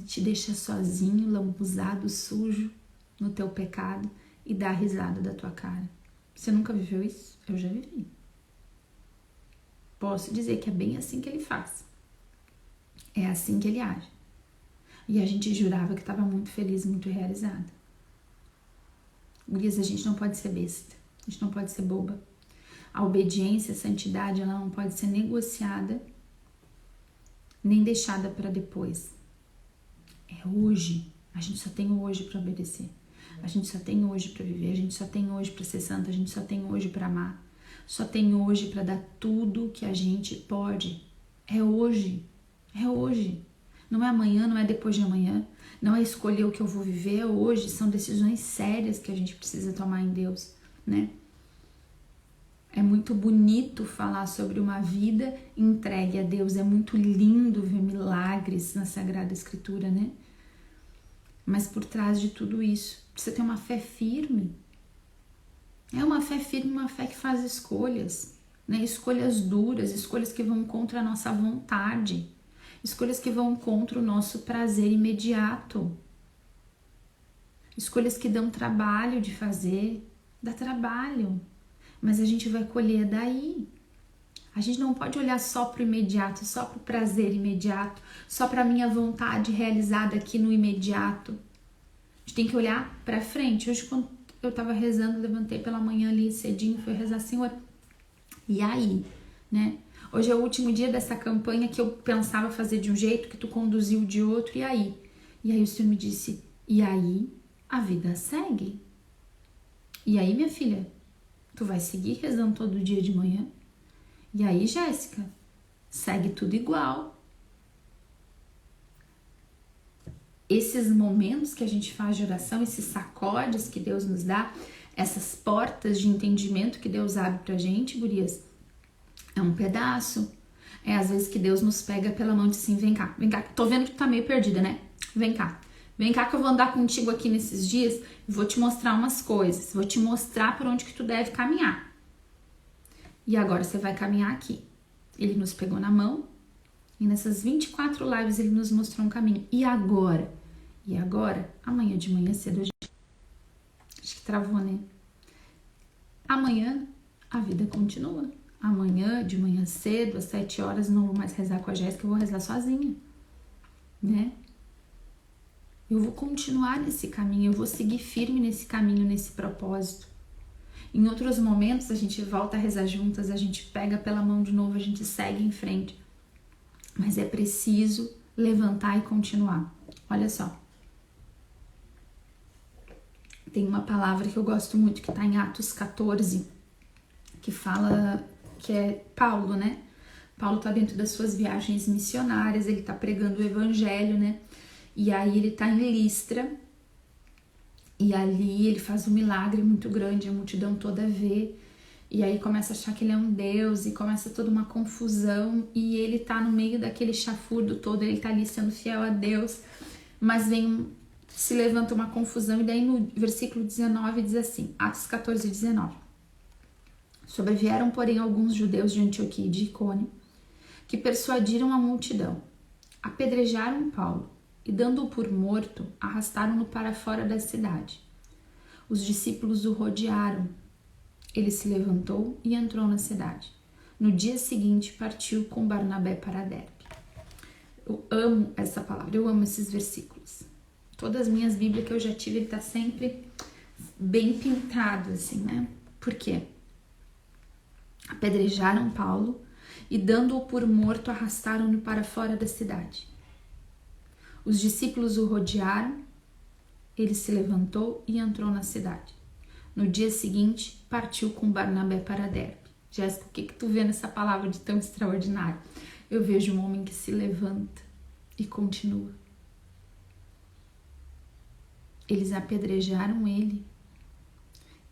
Speaker 1: Te deixa sozinho, lambuzado, sujo no teu pecado e dá risada da tua cara. Você nunca viveu isso? Eu já vivi. Posso dizer que é bem assim que ele faz. É assim que ele age. E a gente jurava que estava muito feliz, muito realizada. Gurias, a gente não pode ser besta. A gente não pode ser boba. A obediência, a santidade, ela não pode ser negociada nem deixada para depois. É hoje. A gente só tem o hoje para obedecer. A gente só tem hoje para viver. A gente só tem hoje para ser santa. A gente só tem hoje para amar. Só tem hoje para dar tudo que a gente pode. É hoje. É hoje. Não é amanhã, não é depois de amanhã. Não é escolher o que eu vou viver, é hoje. São decisões sérias que a gente precisa tomar em Deus, né? É muito bonito falar sobre uma vida entregue a Deus. É muito lindo ver milagres na Sagrada Escritura, né? Mas por trás de tudo isso, precisa ter uma fé firme. É uma fé firme, uma fé que faz escolhas, né? Escolhas duras, escolhas que vão contra a nossa vontade, escolhas que vão contra o nosso prazer imediato, escolhas que dão trabalho de fazer, dá trabalho, mas a gente vai colher daí. A gente não pode olhar só para o imediato, só para o prazer imediato, só para a minha vontade realizada aqui no imediato. A gente tem que olhar para frente. Hoje, quando eu estava rezando, levantei pela manhã ali cedinho, fui rezar, Senhor, e aí, né? Hoje é o último dia dessa campanha que eu pensava fazer de um jeito, que tu conduziu de outro, e aí? E aí o Senhor me disse, e aí a vida segue. E aí, minha filha, tu vai seguir rezando todo dia de manhã? E aí, Jéssica, segue tudo igual. Esses momentos que a gente faz de oração, esses sacodes que Deus nos dá, essas portas de entendimento que Deus abre pra gente, gurias, é um pedaço. É às vezes que Deus nos pega pela mão e diz assim, vem cá, tô vendo que tu tá meio perdida, né? Vem cá que eu vou andar contigo aqui nesses dias e vou te mostrar umas coisas, vou te mostrar por onde que tu deve caminhar. E agora você vai caminhar aqui. Ele nos pegou na mão e nessas 24 lives ele nos mostrou um caminho. E agora? E agora? Amanhã de manhã cedo, acho que travou, né? Amanhã a vida continua. Amanhã, de manhã cedo, às 7 horas, não vou mais rezar com a Jéssica, eu vou rezar sozinha, né? Eu vou continuar nesse caminho, eu vou seguir firme nesse caminho, nesse propósito. Em outros momentos, a gente volta a rezar juntas, a gente pega pela mão de novo, a gente segue em frente. Mas é preciso levantar e continuar. Olha só. Tem uma palavra que eu gosto muito, que está em Atos 14, que fala, que é Paulo, né? Paulo está dentro das suas viagens missionárias, ele está pregando o evangelho, né? E aí ele está em Listra, e ali ele faz um milagre muito grande, a multidão toda vê, e aí começa a achar que ele é um deus, e começa toda uma confusão, e ele tá no meio daquele chafurdo todo, ele tá ali sendo fiel a Deus, mas se levanta uma confusão, e daí no versículo 19 diz assim, Atos 14, 19. Sobrevieram, porém, alguns judeus de Antioquia e de Icônio, que persuadiram a multidão, apedrejaram Paulo, e dando-o por morto, arrastaram-no para fora da cidade. Os discípulos o rodearam. Ele se levantou e entrou na cidade. No dia seguinte, partiu com Barnabé para Derbe. Eu amo essa palavra, eu amo esses versículos. Todas as minhas Bíblias que eu já tive, ele tá sempre bem pintado, assim, né? Por quê? Apedrejaram Paulo e, dando-o por morto, arrastaram-no para fora da cidade. Os discípulos o rodearam, ele se levantou e entrou na cidade. No dia seguinte, partiu com Barnabé para Derbe. Jéssica, o que tu vê nessa palavra de tão extraordinário? Eu vejo um homem que se levanta e continua. Eles apedrejaram ele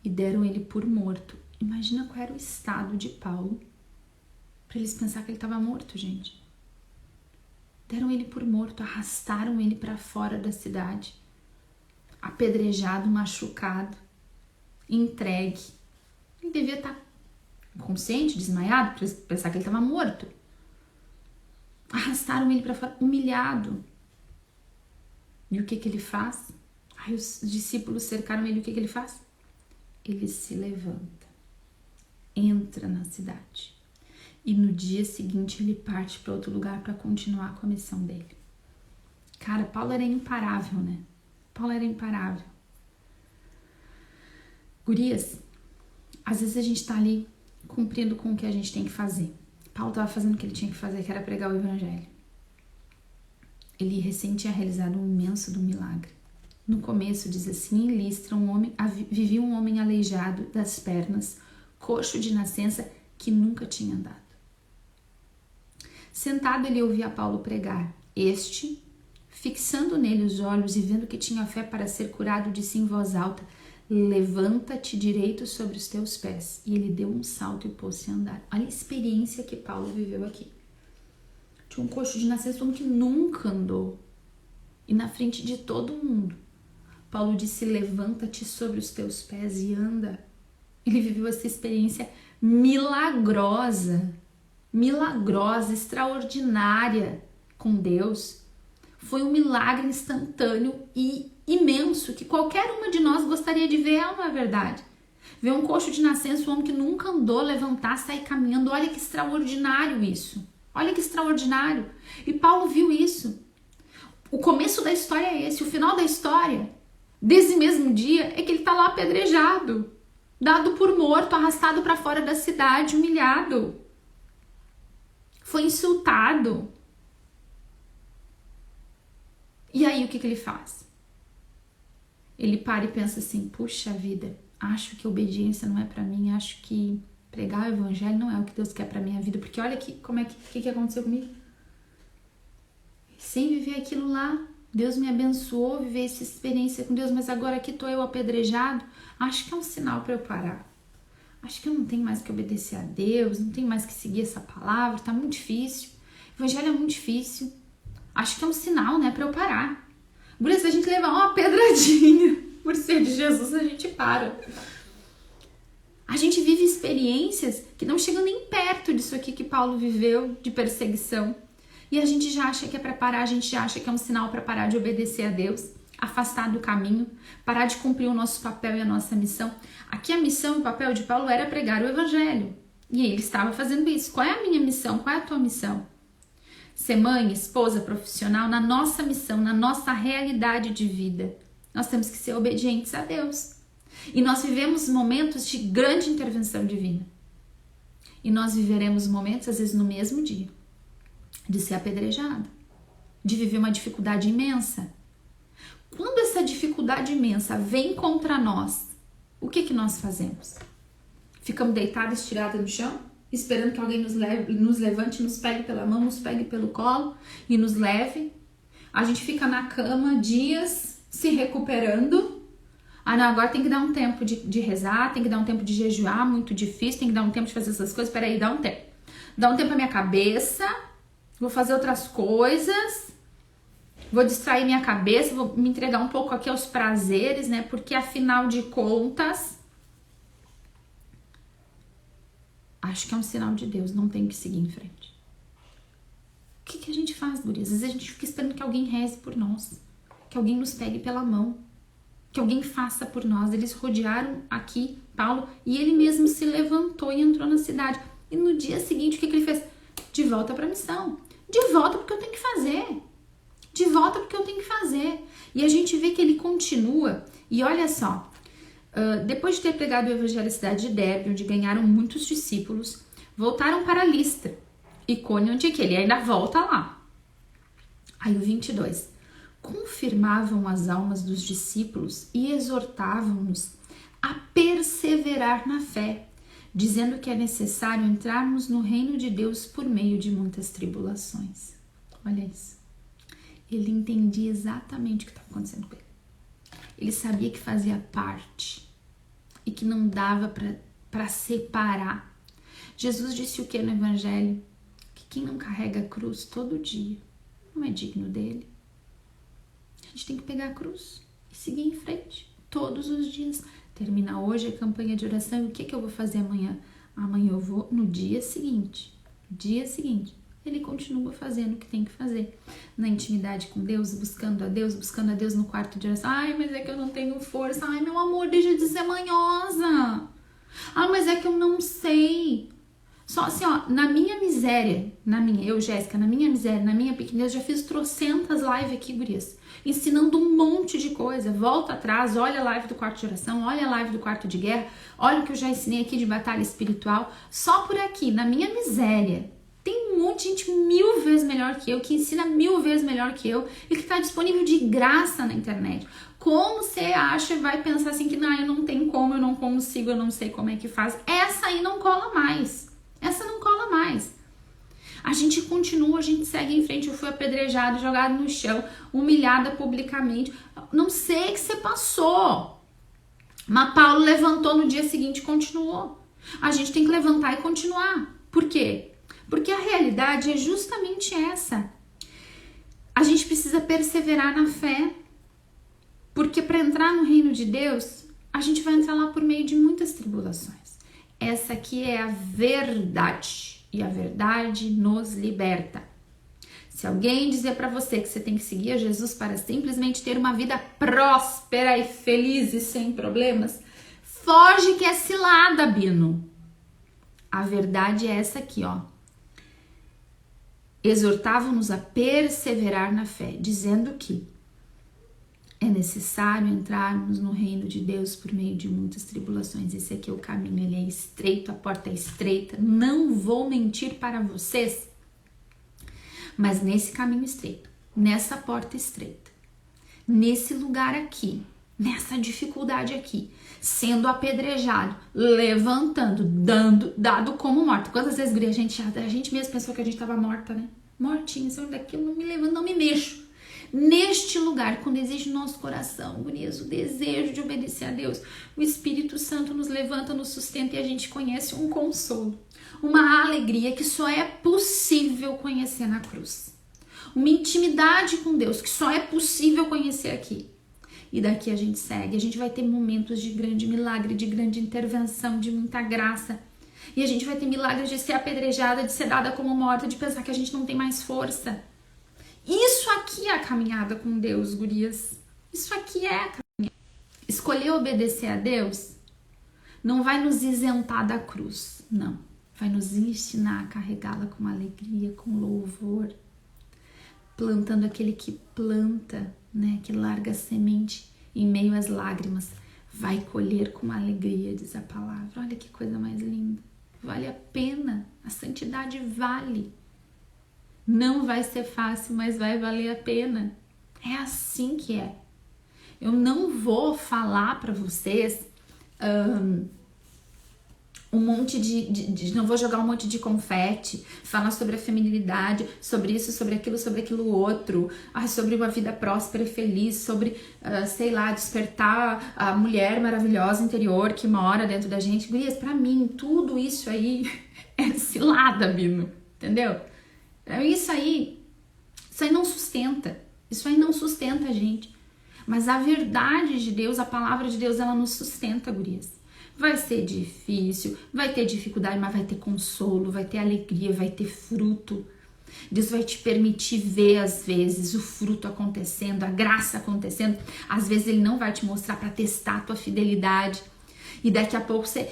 Speaker 1: e deram ele por morto. Imagina qual era o estado de Paulo para eles pensar que ele estava morto, gente. Deram ele por morto, arrastaram ele para fora da cidade, apedrejado, machucado, entregue. Ele devia estar inconsciente, desmaiado, para pensar que ele estava morto. Arrastaram ele para fora, humilhado. E o que ele faz? Aí os discípulos cercaram ele, o que ele faz? Ele se levanta, entra na cidade. E no dia seguinte ele parte para outro lugar para continuar com a missão dele. Cara, Paulo era imparável, né? Paulo era imparável. Gurias, às vezes a gente tá ali cumprindo com o que a gente tem que fazer. Paulo tava fazendo o que ele tinha que fazer, que era pregar o evangelho. ele recém tinha realizado um imenso milagre. No começo diz assim, em Listra vivia um homem aleijado das pernas, coxo de nascença, que nunca tinha andado. Sentado ele ouvia Paulo pregar. Este, fixando nele os olhos e vendo que tinha fé para ser curado, disse em voz alta: levanta-te direito sobre os teus pés. E ele deu um salto e pôs-se a andar. Olha a experiência que Paulo viveu aqui. Tinha um coxo de nascença, um que nunca andou. E na frente de todo mundo, Paulo disse: levanta-te sobre os teus pés e anda. Ele viveu essa experiência milagrosa, extraordinária com Deus. Foi um milagre instantâneo e imenso que qualquer uma de nós gostaria de ver, não é verdade? Ver um coxo de nascença, um homem que nunca andou, levantar, sair caminhando. Olha que extraordinário isso. Olha que extraordinário. E Paulo viu isso. O começo da história é esse. O final da história, desse mesmo dia, é que ele está lá apedrejado, dado por morto, arrastado para fora da cidade, humilhado. Foi insultado. E aí o que ele faz? Ele para e pensa assim: puxa vida, acho que obediência não é para mim, acho que pregar o evangelho não é o que Deus quer para minha vida, porque olha aqui como é que aconteceu comigo. Sem viver aquilo lá, Deus me abençoou, viver essa experiência com Deus, mas agora aqui estou eu apedrejado. Acho que é um sinal para eu parar. Acho que eu não tenho mais que obedecer a Deus, não tenho mais que seguir essa palavra, tá muito difícil. O evangelho é muito difícil. Acho que é um sinal, né, para eu parar. Por isso, se a gente levar uma pedradinha por ser de Jesus, a gente para. A gente vive experiências que não chegam nem perto disso aqui que Paulo viveu, de perseguição. E a gente já acha que é para parar, a gente já acha que é um sinal para parar de obedecer a Deus, afastar do caminho, parar de cumprir o nosso papel e a nossa missão. Aqui a missão e o papel de Paulo era pregar o evangelho. E ele estava fazendo isso. Qual é a minha missão? Qual é a tua missão? Ser mãe, esposa, profissional, na nossa missão, na nossa realidade de vida. Nós temos que ser obedientes a Deus. E nós vivemos momentos de grande intervenção divina. E nós viveremos momentos, às vezes, no mesmo dia, de ser apedrejado, de viver uma dificuldade imensa. Quando essa dificuldade imensa vem contra nós, o que nós fazemos? Ficamos deitados, estirados no chão, esperando que alguém nos levante, nos pegue pela mão, nos pegue pelo colo e nos leve. A gente fica na cama dias se recuperando. Ah, não, agora tem que dar um tempo de rezar, tem que dar um tempo de jejuar, muito difícil, tem que dar um tempo de fazer essas coisas. Peraí, dá um tempo. Dá um tempo pra minha cabeça, vou fazer outras coisas, vou distrair minha cabeça, vou me entregar um pouco aqui aos prazeres, né? Porque afinal de contas, acho que é um sinal de Deus, não tem que seguir em frente. O que a gente faz, gurias? Às vezes a gente fica esperando que alguém reze por nós, que alguém nos pegue pela mão, que alguém faça por nós. Eles rodearam aqui Paulo e ele mesmo se levantou e entrou na cidade. E no dia seguinte, o que ele fez? De volta para a missão. De volta porque eu tenho que fazer. De volta porque eu tenho que fazer. E a gente vê que ele continua. E olha só, depois de ter pregado o evangelho na cidade de Derbe, onde ganharam muitos discípulos, voltaram para Listra, Icônio, onde ele ainda volta lá. Aí o 22. Confirmavam as almas dos discípulos e exortavam-nos a perseverar na fé, dizendo que é necessário entrarmos no reino de Deus por meio de muitas tribulações. Olha isso. Ele entendia exatamente o que estava acontecendo com ele. Ele sabia que fazia parte e que não dava para separar. Jesus disse o que no evangelho? Que quem não carrega a cruz todo dia não é digno dele. A gente tem que pegar a cruz e seguir em frente todos os dias. Termina hoje a campanha de oração. E o que eu vou fazer amanhã? Amanhã eu vou no dia seguinte. No dia seguinte, ele continua fazendo o que tem que fazer. Na intimidade com Deus, buscando a Deus no quarto de oração. Ai, mas é que eu não tenho força. Ai, meu amor, deixa de ser manhosa. Ai, mas é que eu não sei. Só assim, ó, na minha miséria, eu, Jéssica, na minha miséria, na minha pequenez, já fiz trocentas lives aqui, gurias, ensinando um monte de coisa. Volta atrás, olha a live do quarto de oração, olha a live do quarto de guerra, olha o que eu já ensinei aqui de batalha espiritual. Só por aqui, na minha miséria, Tem um monte de gente 1000 vezes melhor que eu, que ensina 1000 vezes melhor que eu e que está disponível de graça na internet. Como você acha, vai pensar assim que não, eu não tenho como, eu não consigo, eu não sei como é que faz. Essa aí não cola mais. Essa não cola mais. A gente continua, a gente segue em frente. Eu fui apedrejada, jogada no chão, humilhada publicamente. Não sei o que você passou. Mas Paulo levantou no dia seguinte e continuou. A gente tem que levantar e continuar. Por quê? Porque a realidade é justamente essa. A gente precisa perseverar na fé. Porque para entrar no reino de Deus, a gente vai entrar lá por meio de muitas tribulações. Essa aqui é a verdade. E a verdade nos liberta. Se alguém dizer para você que você tem que seguir a Jesus para simplesmente ter uma vida próspera e feliz e sem problemas, foge que é cilada, Bino. A verdade é essa aqui, ó. Exortavam-nos a perseverar na fé, dizendo que é necessário entrarmos no reino de Deus por meio de muitas tribulações. Esse aqui é o caminho, ele é estreito, a porta é estreita. Não vou mentir para vocês, mas nesse caminho estreito, nessa porta estreita, nesse lugar aqui, nessa dificuldade aqui, sendo apedrejado, levantando, dado como morto. Quantas vezes, guria, a gente mesmo pensou que a gente estava morta, né? Mortinha, saindo daqui, eu não me levanto, não me mexo. Neste lugar, com o desejo no nosso coração, gurias, o desejo de obedecer a Deus, o Espírito Santo nos levanta, nos sustenta e a gente conhece um consolo, uma alegria que só é possível conhecer na cruz. Uma intimidade com Deus que só é possível conhecer aqui. E daqui a gente segue, a gente vai ter momentos de grande milagre, de grande intervenção, de muita graça. E a gente vai ter milagres de ser apedrejada, de ser dada como morta, de pensar que a gente não tem mais força. Isso aqui é a caminhada com Deus, gurias. Isso aqui é a caminhada. Escolher obedecer a Deus não vai nos isentar da cruz, não. Vai nos ensinar a carregá-la com alegria, com louvor. Plantando aquele que planta, né, que larga a semente em meio às lágrimas. Vai colher com alegria, diz a palavra. Olha que coisa mais linda. Vale a pena. A santidade vale. Não vai ser fácil, mas vai valer a pena. É assim que é. Eu não vou falar para vocês um monte não vou jogar um monte de confete, falar sobre a feminilidade, sobre isso, sobre aquilo outro, sobre uma vida próspera e feliz, sobre, sei lá, despertar a mulher maravilhosa interior que mora dentro da gente. Gurias, pra mim, tudo isso aí é cilada, Bino, entendeu? Isso aí não sustenta. Isso aí não sustenta a gente. Mas a verdade de Deus, a palavra de Deus, ela nos sustenta, gurias. Vai ser difícil, vai ter dificuldade, mas vai ter consolo, vai ter alegria, vai ter fruto. Deus vai te permitir ver, às vezes, o fruto acontecendo, a graça acontecendo. Às vezes Ele não vai te mostrar para testar a tua fidelidade. E daqui a pouco você,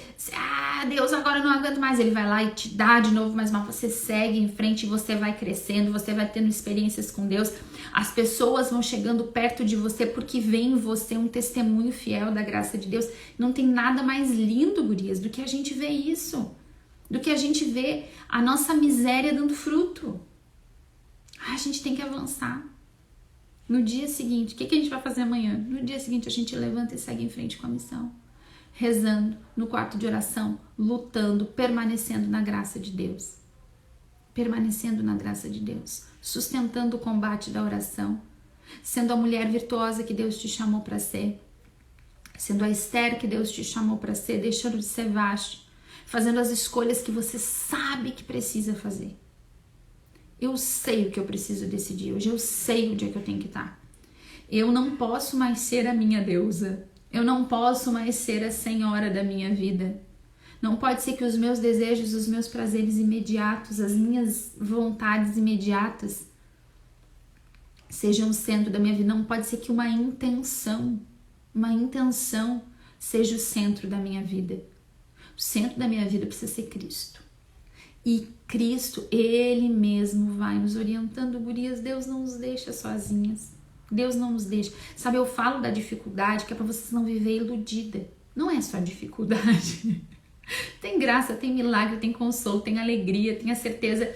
Speaker 1: Deus, agora eu não aguento mais. Ele vai lá e te dá de novo, mas você segue em frente e você vai crescendo, você vai tendo experiências com Deus. As pessoas vão chegando perto de você porque vê em você um testemunho fiel da graça de Deus. Não tem nada mais lindo, gurias, do que a gente ver isso. Do que a gente ver a nossa miséria dando fruto. A gente tem que avançar. No dia seguinte, o que a gente vai fazer amanhã? No dia seguinte a gente levanta e segue em frente com a missão. Rezando no quarto de oração, lutando, permanecendo na graça de Deus. Permanecendo na graça de Deus. Sustentando o combate da oração. Sendo a mulher virtuosa que Deus te chamou para ser. Sendo a Esther que Deus te chamou para ser. Deixando de ser Vashti. Fazendo as escolhas que você sabe que precisa fazer. Eu sei o que eu preciso decidir hoje. Eu sei onde é que eu tenho que estar. Eu não posso mais ser a minha deusa. Eu não posso mais ser a senhora da minha vida. Não pode ser que os meus desejos, os meus prazeres imediatos, as minhas vontades imediatas sejam o centro da minha vida. Não pode ser que uma intenção seja o centro da minha vida. O centro da minha vida precisa ser Cristo. E Cristo, Ele mesmo vai nos orientando, gurias. Deus não nos deixa sozinhas. Deus não nos deixa. Sabe, eu falo da dificuldade que é para vocês não viver iludida. Não é só dificuldade. Tem graça, tem milagre, tem consolo, tem alegria, tem a certeza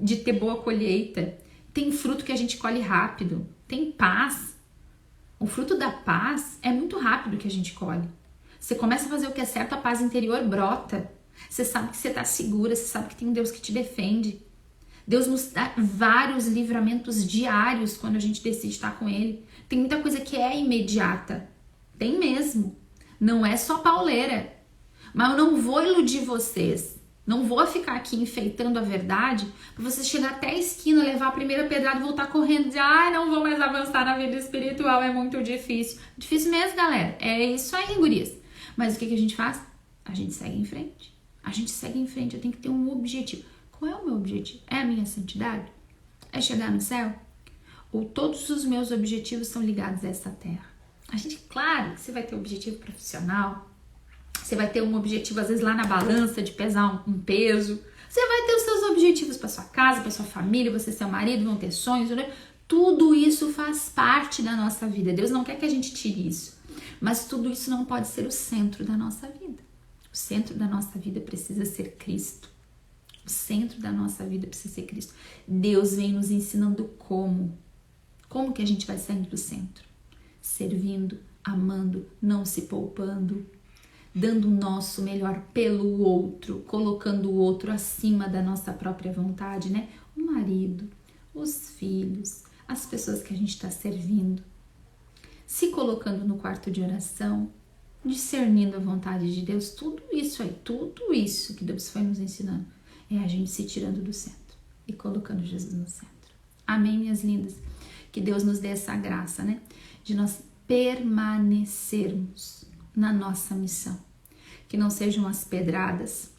Speaker 1: de ter boa colheita. Tem fruto que a gente colhe rápido. Tem paz. O fruto da paz é muito rápido que a gente colhe. Você começa a fazer o que é certo, a paz interior brota. Você sabe que você está segura, você sabe que tem um Deus que te defende. Deus nos dá vários livramentos diários quando a gente decide estar com Ele. Tem muita coisa que é imediata. Tem mesmo. Não é só pauleira. Mas eu não vou iludir vocês. Não vou ficar aqui enfeitando a verdade para você chegar até a esquina, levar a primeira pedrada e voltar correndo e dizer: não vou mais avançar na vida espiritual, é muito difícil. Difícil mesmo, galera. É isso aí, gurias. Mas o que a gente faz? A gente segue em frente. A gente segue em frente. Eu tenho que ter um objetivo. Qual é o meu objetivo? É a minha santidade? É chegar no céu? Ou todos os meus objetivos são ligados a essa terra? A gente, claro que você vai ter um objetivo profissional, você vai ter um objetivo, às vezes, lá na balança de pesar um peso. Você vai ter os seus objetivos para sua casa, para sua família, você e seu marido vão ter sonhos, né? Tudo isso faz parte da nossa vida. Deus não quer que a gente tire isso. Mas tudo isso não pode ser o centro da nossa vida. O centro da nossa vida precisa ser Cristo. O centro da nossa vida precisa ser Cristo. Deus vem nos ensinando como. Como que a gente vai saindo do centro? Servindo, amando, não se poupando, dando o nosso melhor pelo outro, colocando o outro acima da nossa própria vontade, né? O marido, os filhos, as pessoas que a gente está servindo. Se colocando no quarto de oração, discernindo a vontade de Deus, tudo isso que Deus foi nos ensinando, é a gente se tirando do centro e colocando Jesus no centro. Amém, minhas lindas? Que Deus nos dê essa graça, né? De nós permanecermos na nossa missão. Que não sejam as pedradas,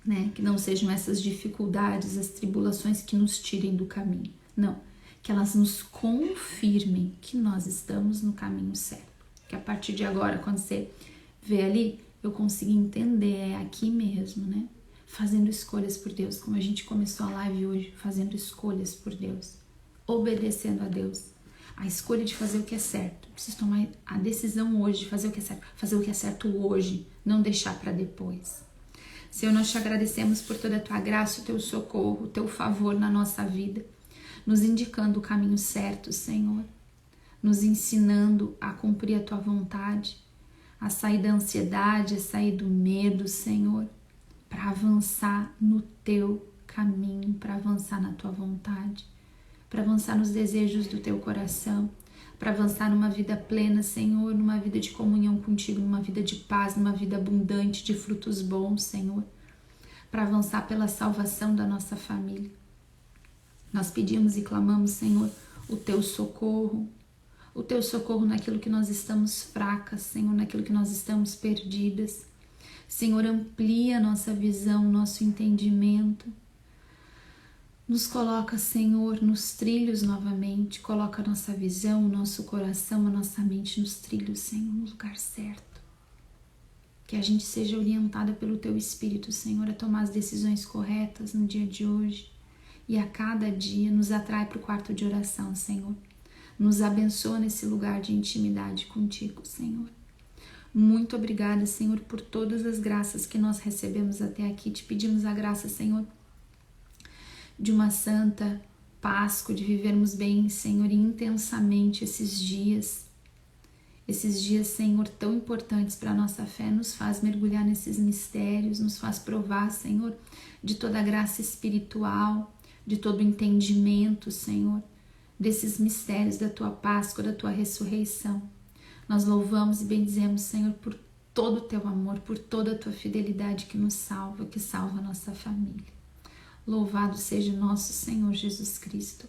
Speaker 1: né? Que não sejam essas dificuldades, as tribulações que nos tirem do caminho. Não, que elas nos confirmem que nós estamos no caminho certo. Que a partir de agora, quando você vê ali, eu consigo entender, é aqui mesmo, né? Fazendo escolhas por Deus, como a gente começou a live hoje, fazendo escolhas por Deus, obedecendo a Deus. A escolha de fazer o que é certo. Eu preciso tomar a decisão hoje de fazer o que é certo. Fazer o que é certo hoje, não deixar para depois. Senhor, nós te agradecemos por toda a tua graça, o teu socorro, o teu favor na nossa vida, nos indicando o caminho certo, Senhor, nos ensinando a cumprir a tua vontade, a sair da ansiedade, a sair do medo, Senhor, para avançar no teu caminho, para avançar na tua vontade, para avançar nos desejos do teu coração, para avançar numa vida plena, Senhor, numa vida de comunhão contigo, numa vida de paz, numa vida abundante de frutos bons, Senhor, para avançar pela salvação da nossa família. Nós pedimos e clamamos, Senhor, o teu socorro naquilo que nós estamos fracas, Senhor, naquilo que nós estamos perdidas. Senhor, amplia a nossa visão, nosso entendimento. Nos coloca, Senhor, nos trilhos novamente. Coloca a nossa visão, o nosso coração, a nossa mente nos trilhos, Senhor, no lugar certo. Que a gente seja orientada pelo Teu Espírito, Senhor, a tomar as decisões corretas no dia de hoje. E a cada dia nos atrai para o quarto de oração, Senhor. Nos abençoa nesse lugar de intimidade contigo, Senhor. Muito obrigada, Senhor, por todas as graças que nós recebemos até aqui. Te pedimos a graça, Senhor, de uma santa Páscoa, de vivermos bem, Senhor, e intensamente esses dias, Senhor, tão importantes para a nossa fé. Nos faz mergulhar nesses mistérios, nos faz provar, Senhor, de toda a graça espiritual, de todo o entendimento, Senhor, desses mistérios da Tua Páscoa, da Tua ressurreição. Nós louvamos e bendizemos, Senhor, por todo o Teu amor, por toda a Tua fidelidade que nos salva, que salva a nossa família. Louvado seja nosso Senhor Jesus Cristo,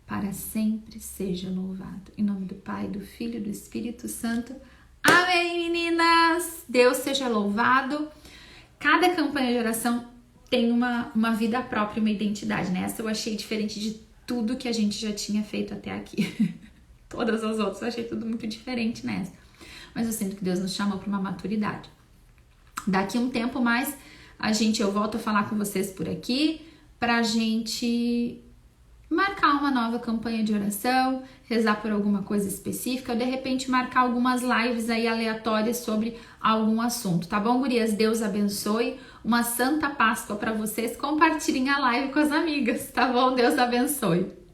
Speaker 1: para sempre seja louvado. Em nome do Pai, do Filho e do Espírito Santo. Amém, meninas! Deus seja louvado. Cada campanha de oração tem uma vida própria, uma identidade, né? Essa eu achei diferente de tudo que a gente já tinha feito até aqui. Todas as outras eu achei tudo muito diferente nessa. Mas eu sinto que Deus nos chamou para uma maturidade. Daqui um tempo mais, eu volto a falar com vocês por aqui, pra gente marcar uma nova campanha de oração, rezar por alguma coisa específica, ou de repente marcar algumas lives aí aleatórias sobre algum assunto, tá bom, gurias? Deus abençoe, uma santa Páscoa para vocês, compartilhem a live com as amigas, tá bom? Deus abençoe.